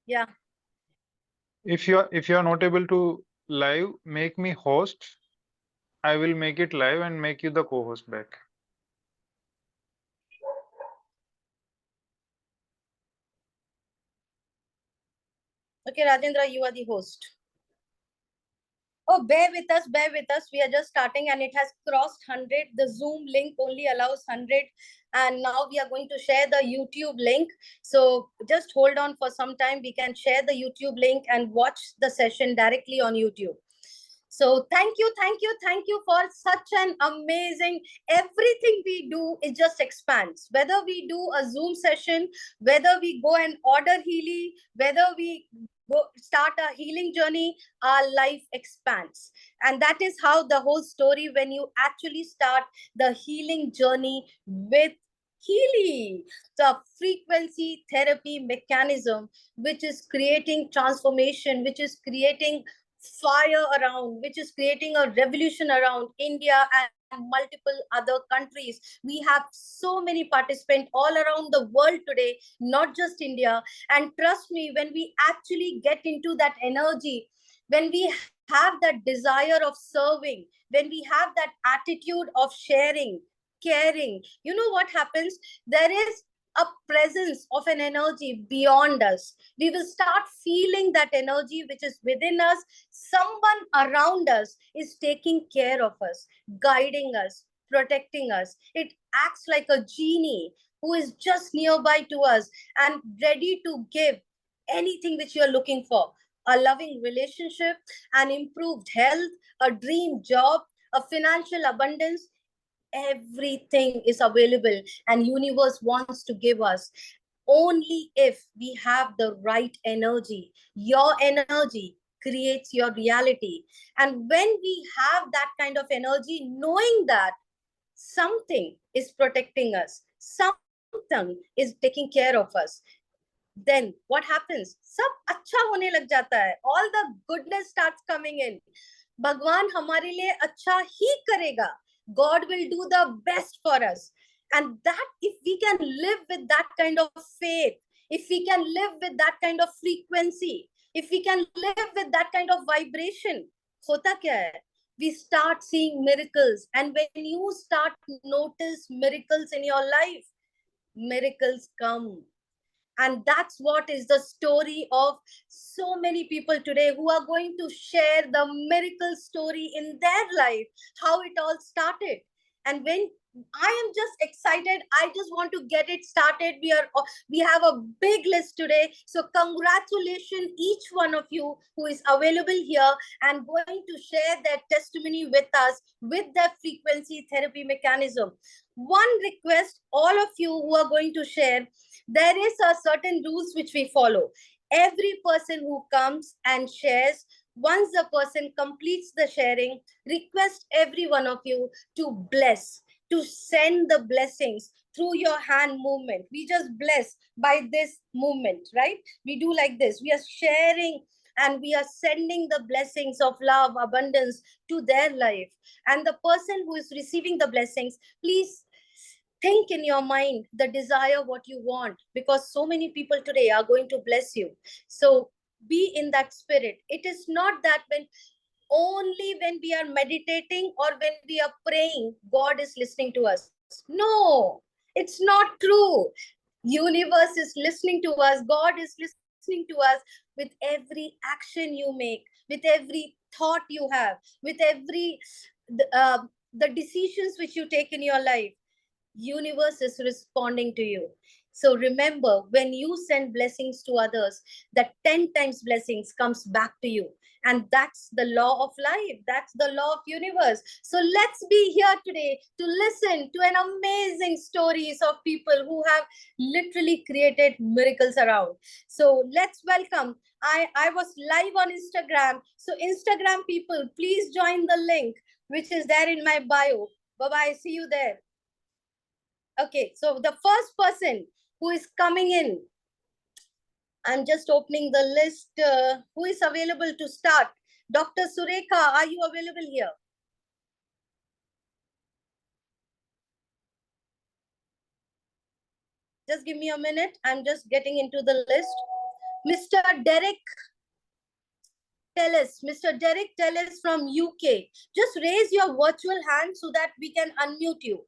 Yeah. If you're not able to live, make me host. I will make it live and make you the co-host back. Okay, Rajendra, you are the host. Oh, bear with us, bear with us. We are just starting and it has crossed 100. The Zoom link only allows 100. And now we are going to share the YouTube link. So just hold on for some time. We can share the YouTube link and watch the session directly on YouTube. So thank you, thank you, thank you for such an amazing, everything we do, it just expands. Whether we do a Zoom session, whether we go and order Healy, whether we go start a healing journey, our life expands. And that is how the whole story, when you actually start the healing journey with Healy, the frequency therapy mechanism, which is creating transformation, which is creating fire around, which is creating a revolution around India and multiple other countries. We have so many participants all around the world today, not just India. And trust me, when we actually get into that energy, when we have that desire of serving, when we have that attitude of sharing, caring, you know what happens? There is a presence of an energy beyond us. We will start feeling that energy which is within us. Someone around us is taking care of us, guiding us, protecting us. It acts like a genie who is just nearby to us and ready to give anything which you're looking for. A loving relationship, an improved health, a dream job, a financial abundance. Everything is available and universe wants to give us, only if we have the right energy. Your energy creates your reality. And when we have that kind of energy, knowing that something is protecting us, something is taking care of us, then what happens? Sab acha hone lag jata hai. All the goodness starts coming in. Bhagwan hamare liye acha hi karega. God will do the best for us. And that, if we can live with that kind of faith, if we can live with that kind of frequency, if we can live with that kind of vibration, hota kya hai? We start seeing miracles. And when you start notice miracles in your life, miracles come. And that's what is the story of so many people today who are going to share the miracle story in their life, how it all started. And when I am just excited, I just want to get it started. We have a big list today. So congratulations, each one of you who is available here and going to share their testimony with us with their frequency therapy mechanism. One request, all of you who are going to share, there is a certain rules which we follow. Every person who comes and shares, once the person completes the sharing, request every one of you to bless, to send the blessings through your hand movement. We just bless by this movement, right? We do like this. We are sharing and we are sending the blessings of love, abundance to their life. And the person who is receiving the blessings, please think in your mind the desire what you want, because so many people today are going to bless you. So be in that spirit. It is not that only when we are meditating or when we are praying God is listening to us. No, it's not true. Universe is listening to us. God is listening to us with every action you make, with every thought you have, with every the decisions which you take in your life. Universe is responding to you. So remember, when you send blessings to others, that 10 times blessings comes back to you. And that's the law of life. That's the law of universe. So let's be here today to listen to an amazing stories of people who have literally created miracles around. So let's welcome. I was live on Instagram. So Instagram people, please join the link, which is there in my bio. Bye-bye. See you there. Okay, so the first person who is coming in, I'm just opening the list. Who is available to start? Dr. Surekha, are you available here? Just give me a minute. I'm just getting into the list. Mr. Derek Tellis, Mr. Derek Tellis from UK. Just raise your virtual hand so that we can unmute you.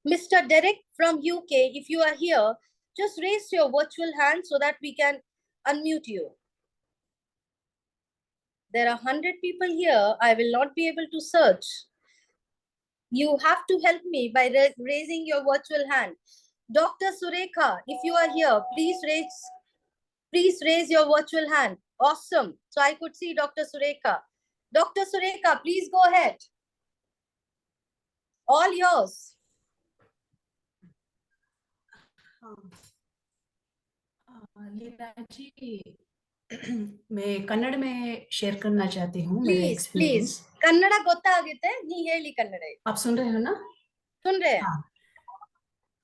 Mr. Derek from UK, if you are here, just raise your virtual hand so that we can unmute you. There are 100 people here. I will not be able to search. You have to help me by raising your virtual hand. Dr. Surekha, if you are here, please raise your virtual hand. Awesome. So I could see Dr. Surekha. Dr. Surekha, please go ahead. All yours. लीला जी, मैं कन्नड़ में share करना चाहती हूँ मेरे Please, experience. Kannada ಗೊತ್ತಾಗುತ್ತೆ ನೀ ಹೇಳಿ ಕನ್ನಡ। आप सुन रहे हो ना? सुन रहे हैं।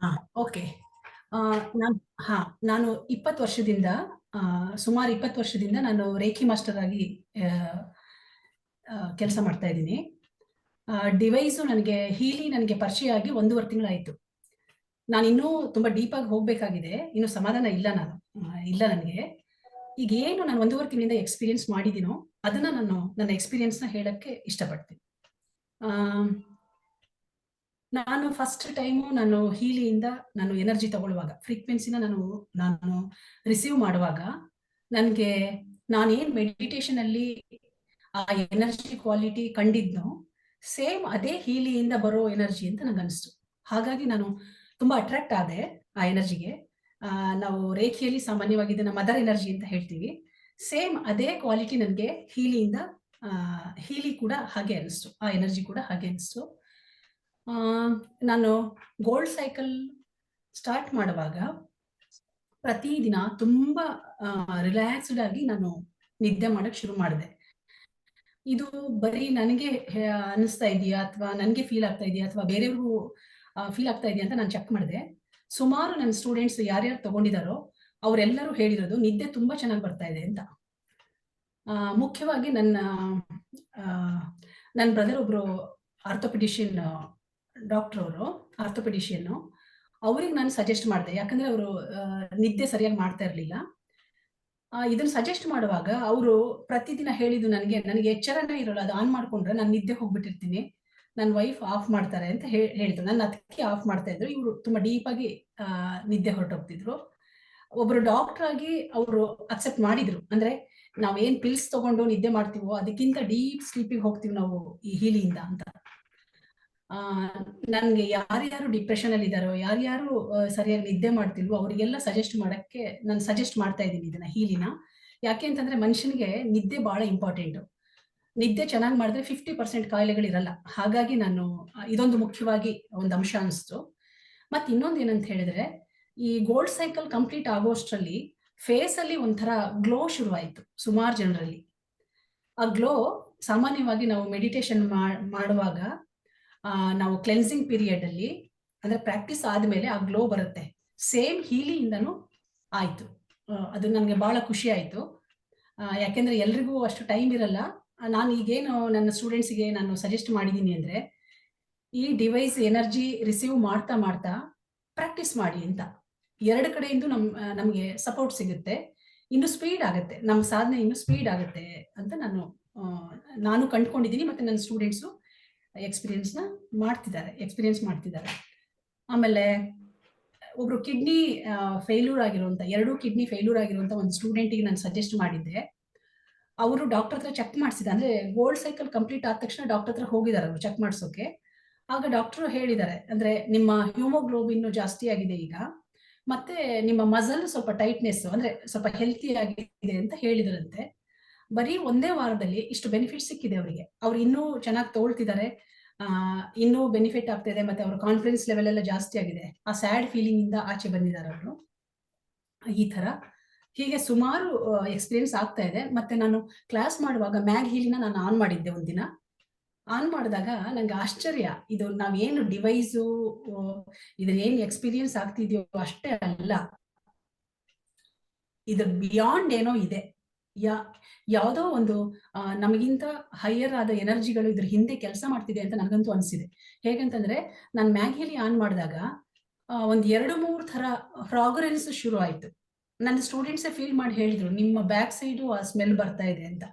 हाँ, ಓಕೆ। ನಾನು 20 ವರ್ಷದಿಂದ ಸುಮಾರು 20 ವರ್ಷದಿಂದ ನಾನು ರೇಖಿ ಮಾಸ್ಟರ್ ಆಗಿ ಕೆಲಸ ಮಾಡ್ತಾ ಇದ್ದೀನಿ। ಡಿವೈಸು ನನಗೆ ಪರಿಚಯ ಆಗಿ 1.5 ತಿಂಗಳಾಯಿತು। ನಾನು ಇನ್ನೂ ತುಂಬಾ ಡೀಪ್ ಆಗಿ ಹೋಗಬೇಕಾಗಿದೆ, ಇನ್ನು ಸಮಾಧಾನ ಇಲ್ಲ ನನಗೆ। ಈಗ ಏನು ನಾನು 1.5 ತಿಂಗಳಿಂದ ಎಕ್ಸ್ಪೀರಿಯನ್ಸ್ ಮಾಡಿದ್ದೀನೋ ಅದನ್ನ ನಾನು ನನ್ನ ಎಕ್ಸ್ಪೀರಿಯನ್ಸ್ನ ಹೇಳಕ್ಕೆ ಇಷ್ಟಪಡ್ತೀನಿ। ನಾನು ಫಸ್ಟ್ ಟೈಮು ನಾನು ಹೀಲಿಯಿಂದ ನಾನು ಎನರ್ಜಿ ತಗೊಳ್ಳುವಾಗ, ಫ್ರೀಕ್ವೆನ್ಸಿನ ನಾನು ರಿಸೀವ್ ಮಾಡುವಾಗ ನನಗೆ ನಾನೇನು ಮೆಡಿಟೇಷನ್ ಅಲ್ಲಿ ಆ ಎನರ್ಜಿ ಕ್ವಾಲಿಟಿ ಕಂಡಿದ್ನೋ ಸೇಮ್ ಅದೇ ಹೀಲಿಯಿಂದ ಬರೋ ಎನರ್ಜಿ ಅಂತ ನನಗೆ ಅನಿಸ್ತು। ಹಾಗಾಗಿ ನಾನು ತುಂಬಾ ಅಟ್ರಾಕ್ಟ್ ಆದೆ ಆ ಎನರ್ಜಿಗೆ। ನಾವು ರೇಖೆಯಲ್ಲಿ ಸಾಮಾನ್ಯವಾಗಿ ಇದನ್ನ ಮದರ್ ಎನರ್ಜಿ ಅಂತ ಹೇಳ್ತೀವಿ। ಸೇಮ್ ಅದೇ ಕ್ವಾಲಿಟಿ ನನಗೆ ಹೀಲಿ ಕೂಡ ಹಾಗೆ ಅನಿಸ್ತು, ಆ ಎನರ್ಜಿ ಕೂಡ ಹಾಗೆ ಅನಿಸ್ತು। ನಾನು ಗೋಲ್ಡ್ ಸೈಕಲ್ ಸ್ಟಾರ್ಟ್ ಮಾಡುವಾಗ ಪ್ರತಿದಿನ ತುಂಬಾ ರಿಲ್ಯಾಕ್ಸ್ಡ್ ಆಗಿ ನಾನು ನಿದ್ದೆ ಮಾಡಕ್ ಶುರು ಮಾಡಿದೆ। ಇದು ಬರೀ ನನಗೆ ಅನಿಸ್ತಾ ಇದೆಯಾ ಅಥವಾ ನನಗೆ ಫೀಲ್ ಆಗ್ತಾ ಇದೆಯಾ ಅಥವಾ ಬೇರೆಯವ್ರಿಗೂ ಫೀಲ್ ಆಗ್ತಾ ಇದೆಯಾ ಅಂತ ನಾನು ಚೆಕ್ ಮಾಡಿದೆ। ಸುಮಾರು ನನ್ನ ಸ್ಟೂಡೆಂಟ್ಸ್ ಯಾರ್ಯಾರು ತಗೊಂಡಿದ್ದಾರೋ ಅವರೆಲ್ಲರೂ ಹೇಳಿರೋದು ನಿದ್ದೆ ತುಂಬಾ ಚೆನ್ನಾಗಿ ಬರ್ತಾ ಇದೆ ಅಂತ। ಮುಖ್ಯವಾಗಿ ನನ್ನ ಬ್ರದರ್ ಒಬ್ರು ಆರ್ಥೋಪೆಡಿಷಿಯನ್ ಡಾಕ್ಟರ್, ಅವರು ಆರ್ಥೋಪೆಡಿಷಿಯನ್, ಅವ್ರಿಗೆ ನಾನು ಸಜೆಸ್ಟ್ ಮಾಡಿದೆ, ಯಾಕಂದ್ರೆ ಅವರು ನಿದ್ದೆ ಸರಿಯಾಗಿ ಮಾಡ್ತಾ ಇರಲಿಲ್ಲ। ಇದನ್ನ ಸಜೆಸ್ಟ್ ಮಾಡುವಾಗ ಅವರು ಪ್ರತಿದಿನ ಹೇಳಿದ್ದು ನನಗೆ ಎಚ್ಚರನೇ ಇರೋಲ್ಲ, ಅದು ಆನ್ ಮಾಡ್ಕೊಂಡ್ರೆ ನಾನು ನಿದ್ದೆ ಹೋಗ್ಬಿಟ್ಟಿರ್ತೀನಿ, ನನ್ನ ವೈಫ್ ಆಫ್ ಮಾಡ್ತಾರೆ ಅಂತ ಹೇಳಿದ್ರು। ನನ್ನ ಅದಕ್ಕೆ ಆಫ್ ಮಾಡ್ತಾ ಇದ್ರು, ಇವರು ತುಂಬಾ ಡೀಪ್ ಆಗಿ ನಿದ್ದೆ ಹೊರಟೋಗ್ತಿದ್ರು। ಒಬ್ರು ಡಾಕ್ಟರ್ ಆಗಿ ಅವರು ಅಕ್ಸೆಪ್ಟ್ ಮಾಡಿದ್ರು, ಅಂದ್ರೆ ನಾವೇನ್ ಪಿಲ್ಸ್ ತಗೊಂಡು ನಿದ್ದೆ ಮಾಡ್ತೀವೋ ಅದಕ್ಕಿಂತ ಡೀಪ್ ಸ್ಲೀಪಿಗೆ ಹೋಗ್ತೀವಿ ನಾವು ಈ ಹೀಲಿಯಿಂದ ಅಂತ। ನನ್ಗೆ ಯಾರ್ಯಾರು ಡಿಪ್ರೆಷನ್ ಅಲ್ಲಿ ಇದ್ದಾರೋ, ಯಾರ್ಯಾರು ಸರಿಯಾಗಿ ನಿದ್ದೆ ಮಾಡ್ತಿಲ್ವೋ ಅವರಿಗೆಲ್ಲ ಸಜೆಸ್ಟ್ ಮಾಡ್ತಾ ಇದ್ದೀನಿ ಇದನ್ನ, ಹೀಲಿನ। ಯಾಕೆ ಅಂತಂದ್ರೆ ಮನುಷ್ಯನಿಗೆ ನಿದ್ದೆ ಬಹಳ ಇಂಪಾರ್ಟೆಂಟ್। ನಿದ್ದೆ ಚೆನ್ನಾಗಿ ಮಾಡಿದ್ರೆ 50% ಕಾಯಿಲೆಗಳಿರಲ್ಲ। ಹಾಗಾಗಿ ನಾನು ಇದೊಂದು ಮುಖ್ಯವಾಗಿ ಒಂದು ಅಂಶ ಅನಿಸ್ತು। ಮತ್ತೆ ಇನ್ನೊಂದು ಏನಂತ ಹೇಳಿದ್ರೆ, ಈ ಗೋಲ್ಡ್ ಸೈಕಲ್ ಕಂಪ್ಲೀಟ್ ಆಗೋಷ್ಟರಲ್ಲಿ ಫೇಸ್ ಅಲ್ಲಿ ಒಂಥರ ಗ್ಲೋ ಶುರುವಾಯಿತು ಸುಮಾರು ಜನರಲ್ಲಿ। ಆ ಗ್ಲೋ ಸಾಮಾನ್ಯವಾಗಿ ನಾವು ಮೆಡಿಟೇಷನ್ ಮಾಡುವಾಗ ನಾವು ಕ್ಲೆನ್ಸಿಂಗ್ ಪೀರಿಯಡ್ ಅಲ್ಲಿ, ಅಂದ್ರೆ ಪ್ರಾಕ್ಟೀಸ್ ಆದ್ಮೇಲೆ ಆ ಗ್ಲೋ ಬರುತ್ತೆ, ಸೇಮ್ ಹೀಲಿಯಿಂದನೂ ಆಯ್ತು। ಅದು ನನಗೆ ಬಹಳ ಖುಷಿ ಆಯ್ತು, ಯಾಕೆಂದ್ರೆ ಎಲ್ರಿಗೂ ಅಷ್ಟು ಟೈಮ್ ಇರಲ್ಲ। ನಾನು ಈಗೇನು ನನ್ನ ಸ್ಟೂಡೆಂಟ್ಸ್ಗೆ ನಾನು ಸಜೆಸ್ಟ್ ಮಾಡಿದ್ದೀನಿ ಅಂದ್ರೆ, ಈ ಡಿವೈಸ್ ಎನರ್ಜಿ ರಿಸೀವ್ ಮಾಡ್ತಾ ಮಾಡ್ತಾ ಪ್ರಾಕ್ಟೀಸ್ ಮಾಡಿ ಅಂತ। ಎರಡು ಕಡೆಯಿಂದ ನಮಗೆ ಸಪೋರ್ಟ್ ಸಿಗುತ್ತೆ, ಇನ್ನು ಸ್ಪೀಡ್ ಆಗುತ್ತೆ, ನಮ್ಮ ಸಾಧನೆ ಇನ್ನು ಸ್ಪೀಡ್ ಆಗುತ್ತೆ ಅಂತ ನಾನು ಕಂಡುಕೊಂಡಿದ್ದೀನಿ। ಮತ್ತೆ ನನ್ನ ಸ್ಟೂಡೆಂಟ್ಸು ಎಕ್ಸ್ಪೀರಿಯನ್ಸ್ ಮಾಡ್ತಿದ್ದಾರೆ। ಆಮೇಲೆ ಒಬ್ರು ಕಿಡ್ನಿ ಫೇಲ್ಯೂರ್ ಆಗಿರುವಂತ, 2 ಕಿಡ್ನಿ ಫೇಲ್ಯೂರ್ ಆಗಿರುವಂತ ಒಂದು ಸ್ಟೂಡೆಂಟಿಗೆ ನಾನು ಸಜೆಸ್ಟ್ ಮಾಡಿದ್ದೆ। ಅವರು ಡಾಕ್ಟರ್ ಹತ್ರ ಚೆಕ್ ಮಾಡಿಸಿದ, ಅಂದ್ರೆ ಗೋಲ್ಡ್ ಸೈಕಲ್ ಕಂಪ್ಲೀಟ್ ಆದ ತಕ್ಷಣ ಡಾಕ್ಟರ್ ಹತ್ರ ಹೋಗಿದ್ದಾರೆ ಅವರು ಚೆಕ್ ಮಾಡಿಸೋಕೆ। ಆಗ ಡಾಕ್ಟರ್ ಹೇಳಿದ್ದಾರೆ, ಅಂದ್ರೆ ನಿಮ್ಮ ಹ್ಯೂಮೋಗ್ಲೋಬಿನ್ ಜಾಸ್ತಿ ಆಗಿದೆ ಈಗ, ಮತ್ತೆ ನಿಮ್ಮ ಮಸಲ್ ಸ್ವಲ್ಪ ಟೈಟ್ನೆಸ್, ಅಂದ್ರೆ ಸ್ವಲ್ಪ ಹೆಲ್ತಿ ಆಗಿದೆ ಅಂತ ಹೇಳಿದ್ರಂತೆ। ಬರೀ ಒಂದೇ ವಾರದಲ್ಲಿ ಇಷ್ಟು ಬೆನಿಫಿಟ್ ಸಿಕ್ಕಿದೆ ಅವರಿಗೆ, ಅವ್ರು ಇನ್ನೂ ಚೆನ್ನಾಗಿ ತಗೊಳ್ತಿದ್ದಾರೆ, ಇನ್ನೂ ಬೆನಿಫಿಟ್ ಆಗ್ತಾ ಇದೆ, ಮತ್ತೆ ಅವ್ರ ಕಾನ್ಫಿಡೆನ್ಸ್ ಲೆವೆಲ್ ಎಲ್ಲ ಜಾಸ್ತಿ ಆಗಿದೆ, ಆ ಸ್ಯಾಡ್ ಫೀಲಿಂಗ್ ಇಂದ ಆಚೆ ಬಂದಿದ್ದಾರೆ ಅವರು। ಈ ತರ ಹೀಗೆ ಸುಮಾರು ಎಕ್ಸ್ಪೀರಿಯನ್ಸ್ ಆಗ್ತಾ ಇದೆ। ಮತ್ತೆ ನಾನು ಕ್ಲಾಸ್ ಮಾಡುವಾಗ ಮ್ಯಾಗ್ ಹೀಲಿನ ನಾನು ಆನ್ ಮಾಡಿದ್ದೆ ಒಂದಿನ। ಆನ್ ಮಾಡಿದಾಗ ನಂಗೆ ಆಶ್ಚರ್ಯ, ಇದು ನಾವೇನು ಡಿವೈಸು ಇದನ್ನೇನು ಎಕ್ಸ್ಪೀರಿಯನ್ಸ್ ಆಗ್ತಿದೆಯೋ ಅಷ್ಟೇ ಅಲ್ಲ, ಇದ್ರ ಬಿಯಾಂಡ್ ಏನೋ ಇದೆ, ಯಾವುದೋ ಒಂದು ನಮಗಿಂತ ಹೈಯರ್ ಆದ ಎನರ್ಜಿಗಳು ಇದ್ರ ಹಿಂದೆ ಕೆಲಸ ಮಾಡ್ತಿದೆ ಅಂತ ನನಗಂತೂ ಅನಿಸಿದೆ। ಹೇಗಂತಂದ್ರೆ ನಾನು ಮ್ಯಾಗ್ ಹೀಲಿ ಆನ್ ಮಾಡಿದಾಗ ಒಂದು 2-3 ಥರ ಫ್ರಾಗ್ರೆನ್ಸ್ ಶುರು ಆಯ್ತು ನನ್ನ ಸ್ಟೂಡೆಂಟ್ಸೇ ಫೀಲ್ ಮಾಡಿ ಹೇಳಿದ್ರು, ನಿಮ್ಮ ಬ್ಯಾಕ್ ಸೈಡು ಆ ಸ್ಮೆಲ್ ಬರ್ತಾ ಇದೆ ಅಂತ.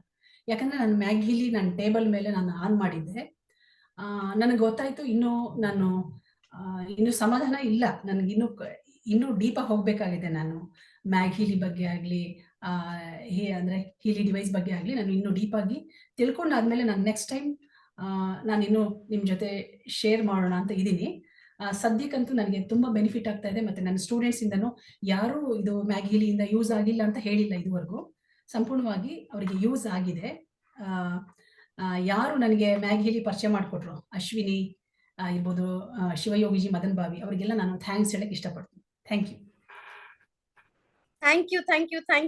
ಯಾಕಂದ್ರೆ ನಾನು ಮ್ಯಾಗಿಲಿ ನನ್ನ ಟೇಬಲ್ ಮೇಲೆ ನಾನು ಆನ್ ಮಾಡಿದ್ದೆ. ನನಗೆ ಗೊತ್ತಾಯ್ತು ನಾನು ಇನ್ನು ಸಮಾಧಾನ ಇಲ್ಲ, ನನಗೆ ಇನ್ನೂ ಡೀಪಾಗಿ ಹೋಗ್ಬೇಕಾಗಿದೆ. ನಾನು ಹೀಲಿ ಬಗ್ಗೆ ಆಗಲಿ ಅಂದ್ರೆ ಹೀಲಿ ಡಿವೈಸ್ ಬಗ್ಗೆ ಆಗಲಿ ನಾನು ಇನ್ನೂ ಡೀಪಾಗಿ ತಿಳ್ಕೊಂಡಾದ್ಮೇಲೆ ನಾನು ನೆಕ್ಸ್ಟ್ ಟೈಮ್ ನಾನು ಇನ್ನೂ ನಿಮ್ಮ ಜೊತೆ ಶೇರ್ ಮಾಡೋಣ ಅಂತ ಇದ್ದೀನಿ. ಸದ್ಯಕ್ಕಂತೂ ನನಗೆ ತುಂಬಾ ಬೆನಿಫಿಟ್ ಆಗ್ತಾ ಇದೆ. ಮತ್ತೆ ನನ್ನ ಸ್ಟೂಡೆಂಟ್ಸ್ ಇಂದನೂ ಯಾರು ಇದು ಹೀಲಿಯಿಂದ ಯೂಸ್ ಆಗಿಲ್ಲ ಅಂತ ಹೇಳಿಲ್ಲ ಇದುವರೆಗೂ. ಸಂಪೂರ್ಣವಾಗಿ ಅವರಿಗೆ ಯೂಸ್ ಆಗಿದೆ. ಯಾರು ನನಗೆ ಹೀಲಿ ಪರಿಚಯ ಮಾಡಿಕೊಟ್ರು, ಅಶ್ವಿನಿ ಇರ್ಬೋದು, ಶಿವಯೋಗಿಜಿ, ಮದನ್ ಬಾವಿ, ಅವರಿಗೆಲ್ಲ ನಾನು ಥ್ಯಾಂಕ್ಸ್ ಹೇಳಕ್ ಇಷ್ಟಪಡ್ತೀನಿ. Thank you. Thank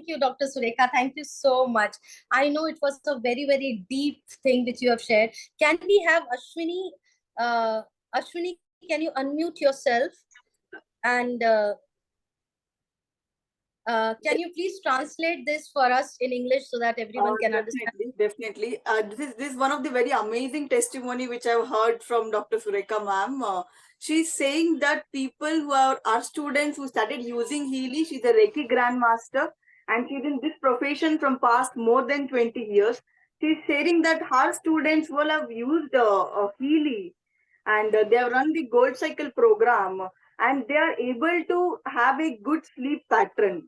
you, Dr. Surekha. Thank you so much. I know it was a very, very deep thing which you have shared. Can we have Ashwini? Ashwini, can you unmute yourself? And can you please translate this for us in English so that everyone can understand? Definitely. This is one of the very amazing testimony which I've heard from Dr. Surekha ma'am. She's saying that people who are our students who started using Healy, she's a Reiki grandmaster and she's in this profession from past more than 20 years. She's sharing that her students will have used Healy and they have run the Gold Cycle program and they are able to have a good sleep pattern.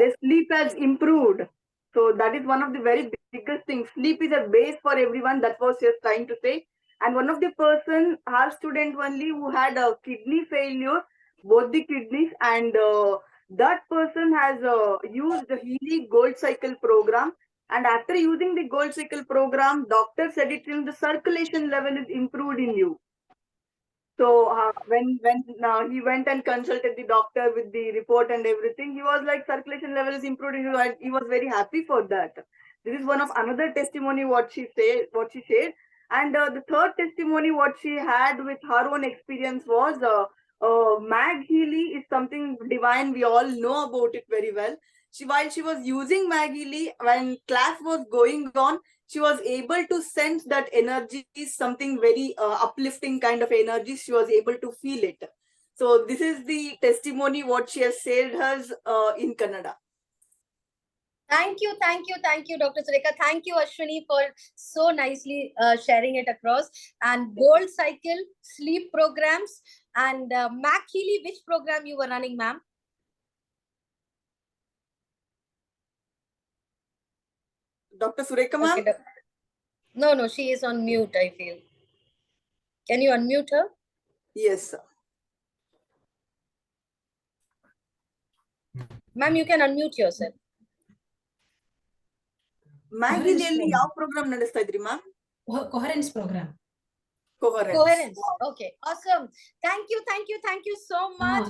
Their sleep has improved. So that is one of the very biggest things. Sleep is a base for everyone. That's what she's trying to say. And one of the person, our student only, who had a kidney failure, both the kidneys, and that person has used the Healy Gold Cycle program. And after using the Gold Cycle program, doctor said it in the circulation level is improved in you. So when he went and consulted the doctor with the report and everything, he was like, circulation level is improved in you, and he was very happy for that. This is one of another testimony what she shared. And the third testimony what she had with her own experience was Healy is something divine. We all know about it very well. While she was using Healy, when class was going on, she was able to sense that energy is something very uplifting kind of energy. She was able to feel it. So this is the testimony what she has shared us in Kannada. Thank you, Dr. Surekha. Thank you, Ashwini, for so nicely sharing it across. And Gold Cycle, sleep programs, and Healy, which program you were running, ma'am? Dr. Surekha ma'am? Okay, no, she is on mute, I feel. Can you unmute her? Yes, sir. Ma'am, you can unmute yourself. Healy ಯಾವ program ನಡೆಸ್ತಾ ಇದ್ರಿ ma'am? Coherence program. Coherence. Okay, awesome. Thank you so much.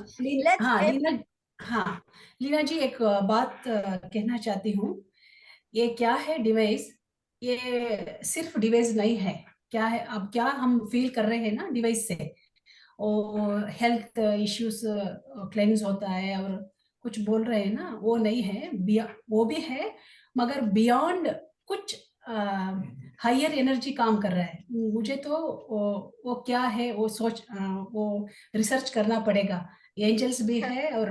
Leena ji, एक बात कहना चाहती हूँ. ये क्या है डिवाइस? ये सिर्फ डिवाइस नहीं है. क्या है, अब क्या हम फील कर रहे हैं ना डिवाइस से, और हेल्थ इश्यूज क्लेंस होता है और कुछ बोल रहे हैं ना, वो नहीं है. वो भी है, मगर बियॉन्ड कुछ हायर एनर्जी काम कर रहा है. मुझे तो वो क्या है वो रिसर्च करना पड़ेगा. एंजल्स भी है, और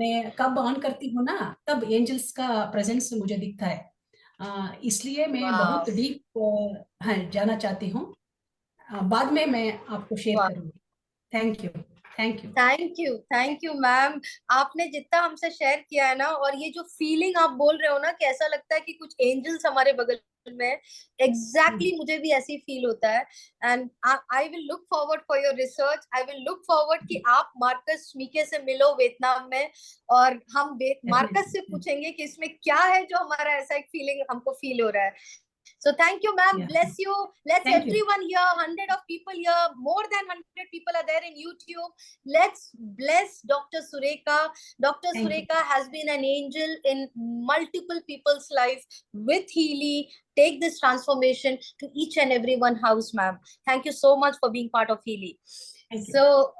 मैं कब ऑन करती हूँ ना, तब एंजल्स का प्रेजेंस मुझे दिखता है. इसलिए मैं बहुत डीप जाना चाहती हूँ. बाद में मैं आपको शेयर करूंगी. Thank you ma'am. आपने जितना हमसे शेयर किया है ना, और ये जो फीलिंग आप बोल रहे हो ना कि ऐसा लगता है कि कुछ एंजल्स हमारे बगल में, एग्जैक्टली मुझे भी ऐसी फील होता है. And I will look forward for your research. I will look forward कि आप मार्कस स्मीके से मिलो वियतनाम में, और हम मार्कस से पूछेंगे कि इसमें क्या है जो हमारा ऐसा एक फीलिंग हमको फील हो रहा है. So thank you, ma'am. Yeah. Bless you. Let's everyone here, 100 of people here, more than 100 people are there in YouTube. Let's bless Dr. Surekha. Dr. Surekha has been an angel in multiple people's life with Healy. Take this transformation to each and every one house, ma'am. Thank you so much for being part of Healy. So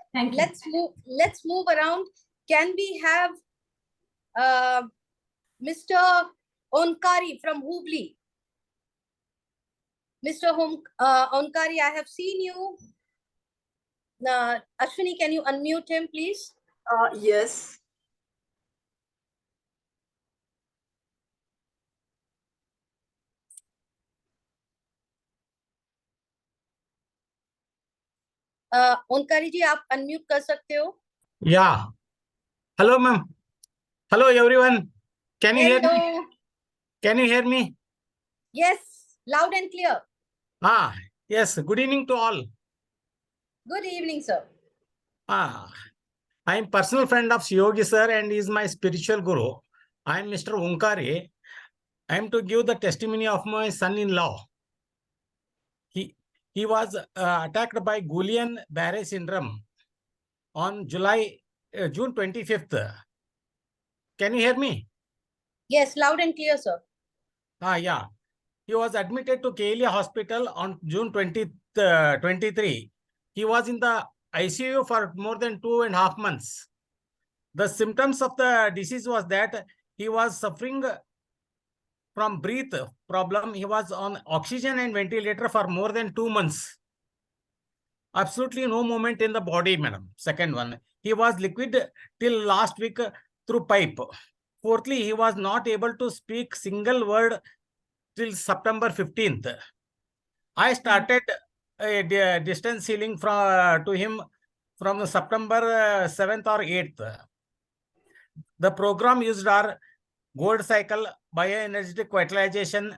let's move around. Can we have Mr. Onkari from Hubli? Mr. Onkari, I have seen you. Ashwini, can you unmute him, please? Yes. Omkari जी आप unmute कर सकते हो. Yeah. Hello, ma'am. Hello, everyone. Can you hear me? Hello. Can you hear me? Yes, loud and clear. Yes. Good evening to all. Good evening, sir. I am personal friend of Yogi sir and he is my spiritual guru. I am Mr. Onkari. I am to give the testimony of my son-in-law. He was attacked by Guillain-Barré syndrome on June 25th. Can you hear me? Yes, loud and clear, sir. Yeah. He was admitted to Healy Hospital on June 23. He was in the ICU for more than 2.5 months. The symptoms of the disease was that he was suffering from breath problem. He was on oxygen and ventilator for more than 2 months. Absolutely no movement in the body, madam. Second one, he was liquid till last week through pipe. Fourthly, he was not able to speak single word till September 15th. I started a distance healing to him from September 7th or 8th. The program used our Gold Cycle, Bioenergetic Vitalization,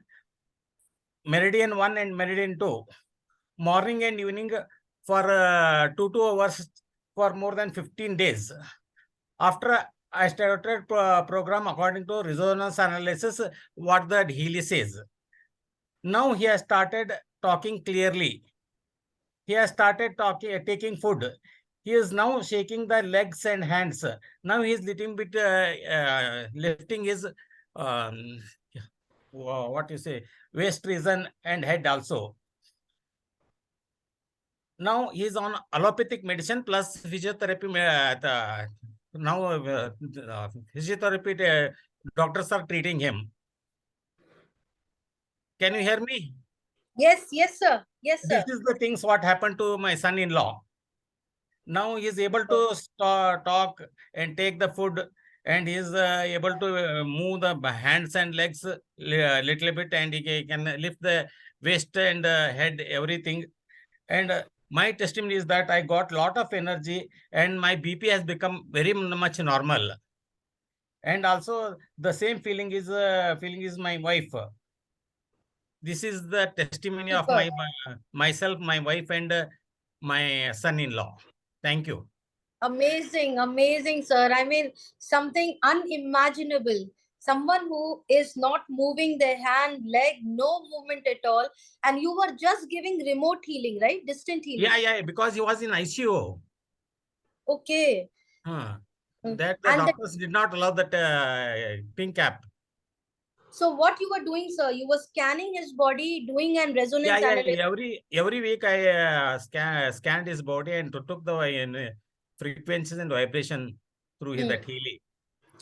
Meridian 1 and Meridian 2, morning and evening for 2 hours for more than 15 days. After I started program according to resonance analysis, what the Healy says. Now he has started talking clearly. He has started taking food. He is now shaking the legs and hands. Now he is little bit lifting his what you say, waist region and head also. Now he is on allopathic medicine plus physiotherapy. Physiotherapy doctors are treating him. Can you hear me? Yes, yes, sir. Yes, sir. This is the things what happened to my son-in-law. Now he is able to talk and take the food, and he is able to move the hands and legs a little bit, and he can lift the waist and head, everything. And my testimony is that I got lot of energy and my BP has become very much normal. And also the same feeling is my wife. This is the testimony of Super. myself, my wife, and my son-in-law. Thank you. Amazing, amazing, sir. I mean, something unimaginable. Someone who is not moving their hand, leg, no movement at all. And you were just giving remote healing, right? Distant healing. Yeah, because he was in ICU. Okay. That the doctors did not allow that pink cap. So what you were doing, sir? You were scanning his body, doing an resonance analysis. Every week I scanned his body and took the frequencies and vibration through that Healy.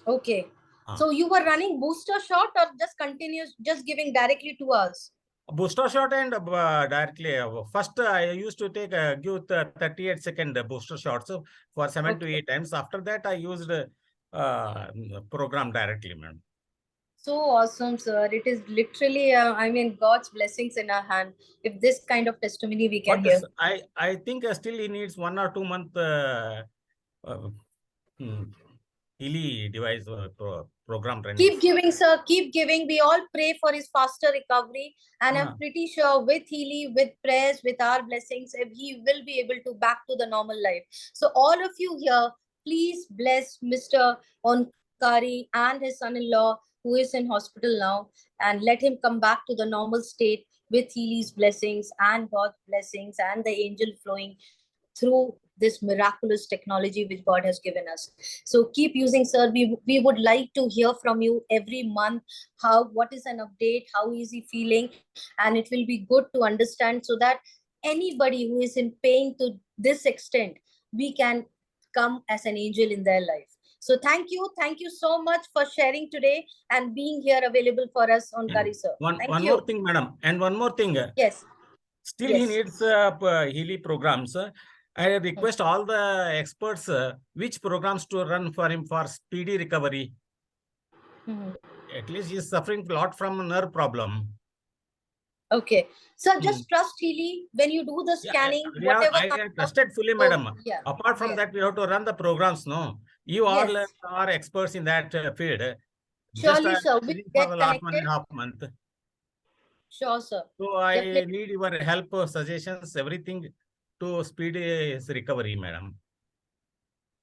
Okay. So you were running booster shot or just continuous, just giving directly to us? Booster shot and directly. First, I used to give 38-second booster shots for 7 to 8 times. After that, I used program directly, ma'am. So awesome, sir. It is literally, I mean, God's blessings in our hand. If this kind of testimony we can hear. I think still he needs 1 or 2 month Healy device program training. Keep giving, sir. Keep giving. We all pray for his faster recovery. And I'm pretty sure with Healy, with prayers, with our blessings, he will be able to back to the normal life. So all of you here, please bless Mr. Onkari and his son-in-law who is in hospital now, and let him come back to the normal state with Healy's blessings and God's blessings and the angel flowing through this miraculous technology which God has given us. So keep using, sir. We would like to hear from you every month. What is an update? How is he feeling? And it will be good to understand so that anybody who is in pain to this extent, we can come as an angel in their life. So thank you so much for sharing today and being here available for us, Onkari sir. One more thing, madam, and one more thing. Yes. Still, he needs Healy programs. I request all the experts which programs to run for him for speedy recovery. At least he is suffering a lot from a nerve problem. Okay. So just trust Healy when you do the scanning, whatever I comes out. trusted fully, So, madam. yeah. Apart from that, we have to run the programs, no? You all Yes. are experts in that field. Surely, sir. For We'll the get last connected. 1.5 months. Sure, sir. So I Definitely. need your help, suggestions, everything to speed his recovery, madam.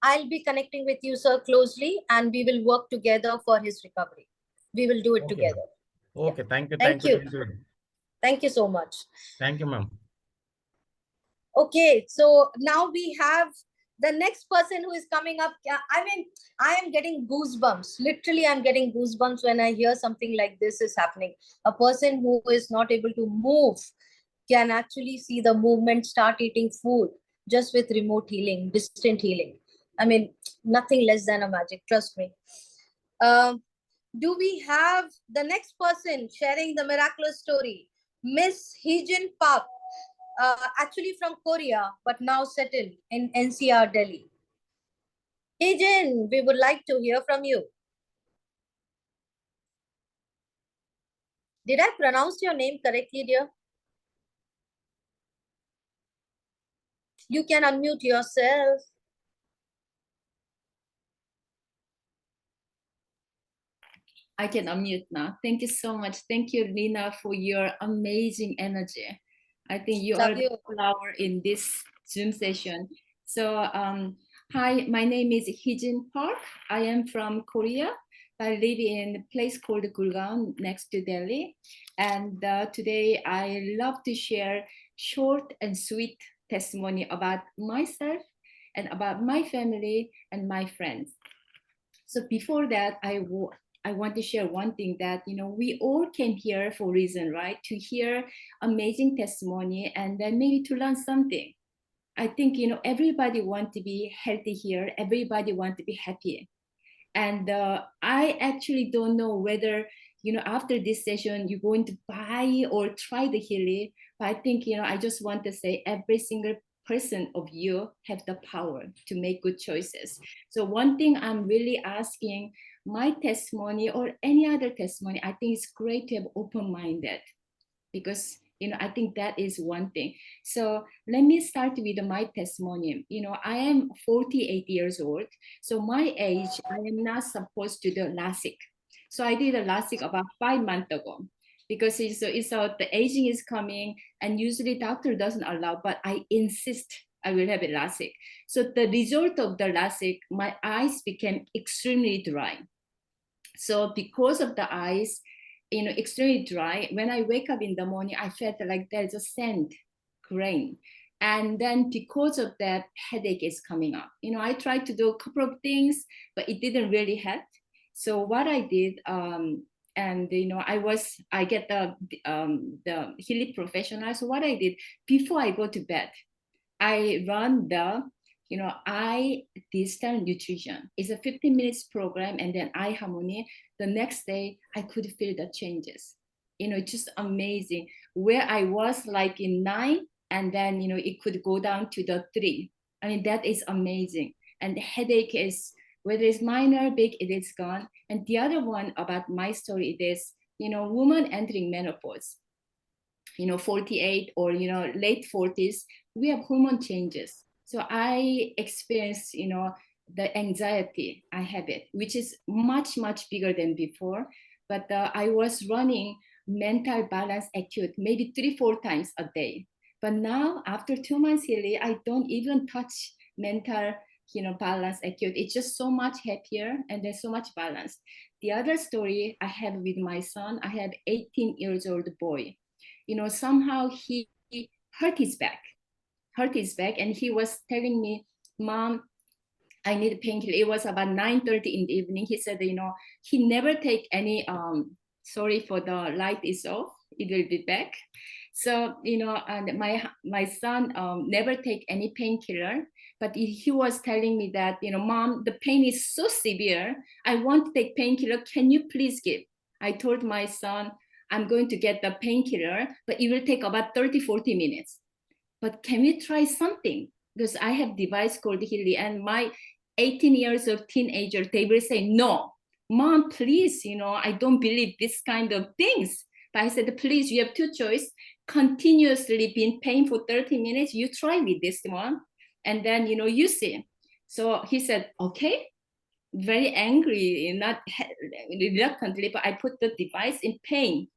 I'll be connecting with you, sir, closely, and we will work together for his recovery. We will do it Okay. together. Okay, thank you. Thank you. Thank you. Thank you so much. Thank you, ma'am. Okay, so now we have the next person who is coming up. I mean, I am getting goosebumps. Literally, I'm getting goosebumps when I hear something like this is happening. A person who is not able to move can actually see the movement, start eating food just with remote healing, distant healing. I mean, nothing less than a magic, trust me. Do we have the next person sharing the miraculous story? Miss Heejin Park, actually from Korea, but now settled in NCR, Delhi. Heejin, we would like to hear from you. Did I pronounce your name correctly, dear? You can unmute yourself. I can unmute now. Thank you so much. Thank you, Lina, for your amazing energy. I think you are the flower in this Zoom session. So, hi, my name is Heejin Park. I am from Korea. I live in a place called Gurgaon next to Delhi. And today I love to share short and sweet testimony about myself and about my family and my friends. So before that, I want to share one thing that, we all came here for a reason, right? To hear amazing testimony and then maybe to learn something. I think, everybody wants to be healthy here. Everybody wants to be happy. And I actually don't know whether, after this session, you're going to buy or try the Healy. But I think, I just want to say every single person of you have the power to make good choices. So one thing I'm really asking, my testimony or any other testimony, I think it's great to have open-minded, because I think that is one thing. So let me start with my testimony. I am 48 years old. So my age, I am not supposed to do LASIK. So I did a LASIK about 5 months ago, because the aging is coming, and usually doctor doesn't allow, but I insist I will have a LASIK. So the result of the LASIK, my eyes became extremely dry. So because of the eyes, extremely dry, when I wake up in the morning, I felt like there's a sand grain. And then because of that, headache is coming up. I tried to do a couple of things, but it didn't really help. So what I did, I get the Healy professional. So what I did, before I go to bed, I run the eye digital nutrition. It's a 15 minutes program, and then eye harmony. The next day, I could feel the changes. Just amazing. Where I was like in 9, and then it could go down to the 3. I mean, that is amazing. And the headache is, whether it's minor, big, it is gone. And the other one about my story is, woman entering menopause. 48 or late 40s, we have hormone changes. So I experienced the anxiety, I have it, which is much bigger than before. But I was running mental balance acute maybe 3-4 times a day. But now after 2 months Healy, I don't even touch mental balance acute. It's just so much happier, and there's so much balance. The other story I have with my son, I have 18 years old boy. Somehow he hurt his back, and he was telling me, Mom, I need a painkiller. It was about 9:30 in the evening. He said, he never take any, sorry for the light is off, it will be back. So, and my son never take any painkiller, but he was telling me that, Mom, the pain is so severe. I want to take painkiller. Can you please give? I told my son, I'm going to get the painkiller, but it will take about 30-40 minutes. But can we try something? Because I have device called Healy, and my 18 years of teenager, they will say, no, Mom, please, I don't believe this kind of things. But I said, please, you have two choices. Continuously being pain for 30 minutes, you try with this one, and then, you know, you see. So he said, okay, very angry, not reluctantly, but I put the device in pain,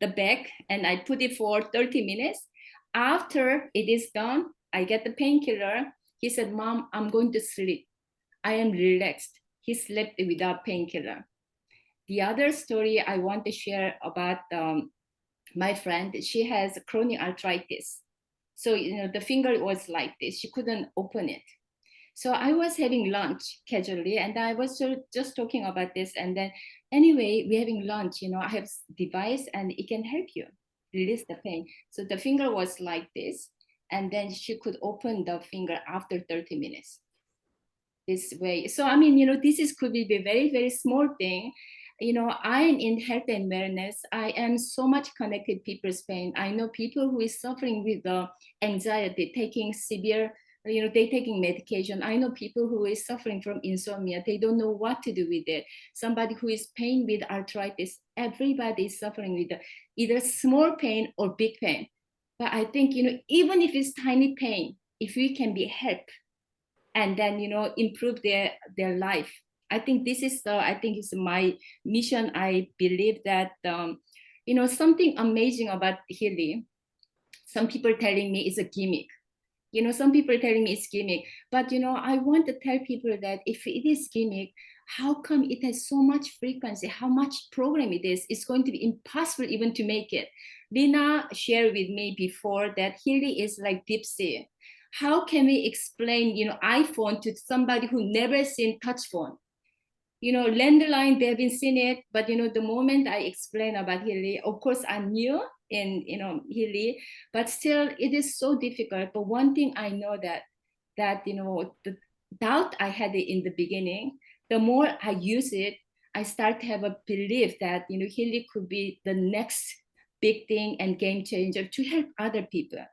the back, and I put it for 30 minutes. After it is done, I get the painkiller. He said, Mom, I'm going to sleep. I am relaxed. He slept without painkiller. The other story I want to share about my friend, she has chronic arthritis. So, you know, the finger was like this. She couldn't open it. So I was having lunch casually, and I was just talking about this. And then anyway, we're having lunch, you know, I have device and it can help you release the pain. So the finger was like this, and then she could open the finger after 30 minutes this way. So, I mean, you know, could be a very, very small thing. You know, I'm in health and wellness. I am so much connected people's pain. I know people who is suffering with anxiety, taking severe, you know, they taking medication. I know people who is suffering from insomnia. They don't know what to do with it. Somebody who is pain with arthritis. Everybody is suffering with either small pain or big pain. But I think, you know, even if it's tiny pain, if we can be helped and then, you know, improve their life. I think this is it's my mission. I believe that, you know, something amazing about Healy. Some people telling me it's a gimmick. You know, some people telling me it's gimmick, but, you know, I want to tell people that if it is gimmick, how come it has so much frequency, how much program it is? It's going to be impossible even to make it. Lina shared with me before that Healy is like deep sea. How can we explain, you know, iPhone to somebody who never seen touch phone? You know, landline, they've been seen it, but, you know, the moment I explain about Healy, of course, I'm new in, you know, Healy, but still it is so difficult. But one thing I know that, you know, the doubt I had in the beginning, the more I use it, I start to have a belief that, you know, Healy could be the next big thing and game changer to help other people.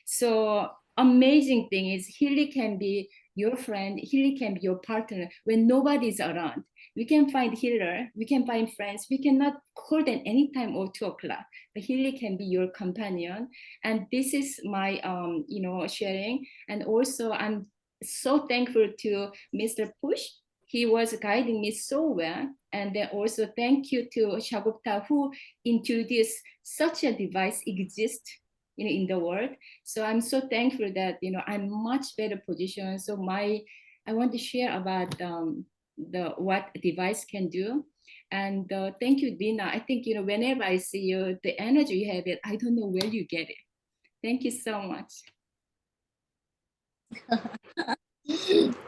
So amazing thing is Healy can be your friend, Healy can be your partner when nobody's around. We can find healer, we can find friends, we cannot call them anytime or 2 o'clock, but Healy can be your companion. And this is my, you know, sharing. And also I'm so thankful to Mr. Push. He was guiding me so well. And then also thank you to Shagupta, who introduced such a device exists, you know, in the world. So I'm so thankful that, you know, I'm much better position. So I want to share about what device can do. And thank you, Dina. I think, you know, whenever I see you, the energy you have it, I don't know where you get it. Thank you so much.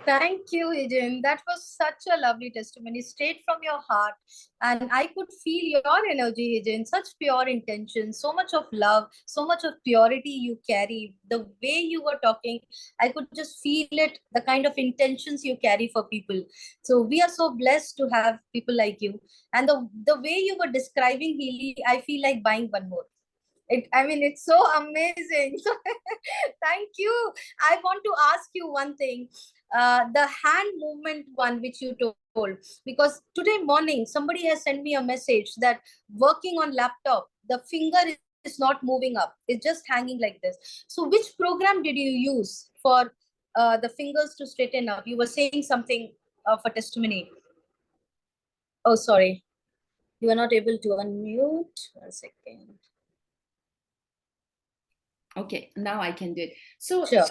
Thank you, Ijin. That was such a lovely testimony, straight from your heart. And I could feel your energy, Ijin, such pure intention, so much of love, so much of purity you carry. The way you were talking, I could just feel it, the kind of intentions you carry for people. So we are so blessed to have people like you. And the way you were describing Healy, I feel like buying one more. I mean, it's so amazing. So thank you. I want to ask you one thing. The hand movement one which you told, because today morning somebody has sent me a message that working on laptop, the finger is not moving up. It's just hanging like this. So which program did you use for the fingers to straighten up? You were saying something for testimony. Oh, sorry. You are not able to unmute. 1 second. Okay, now I can do it. So, Sure.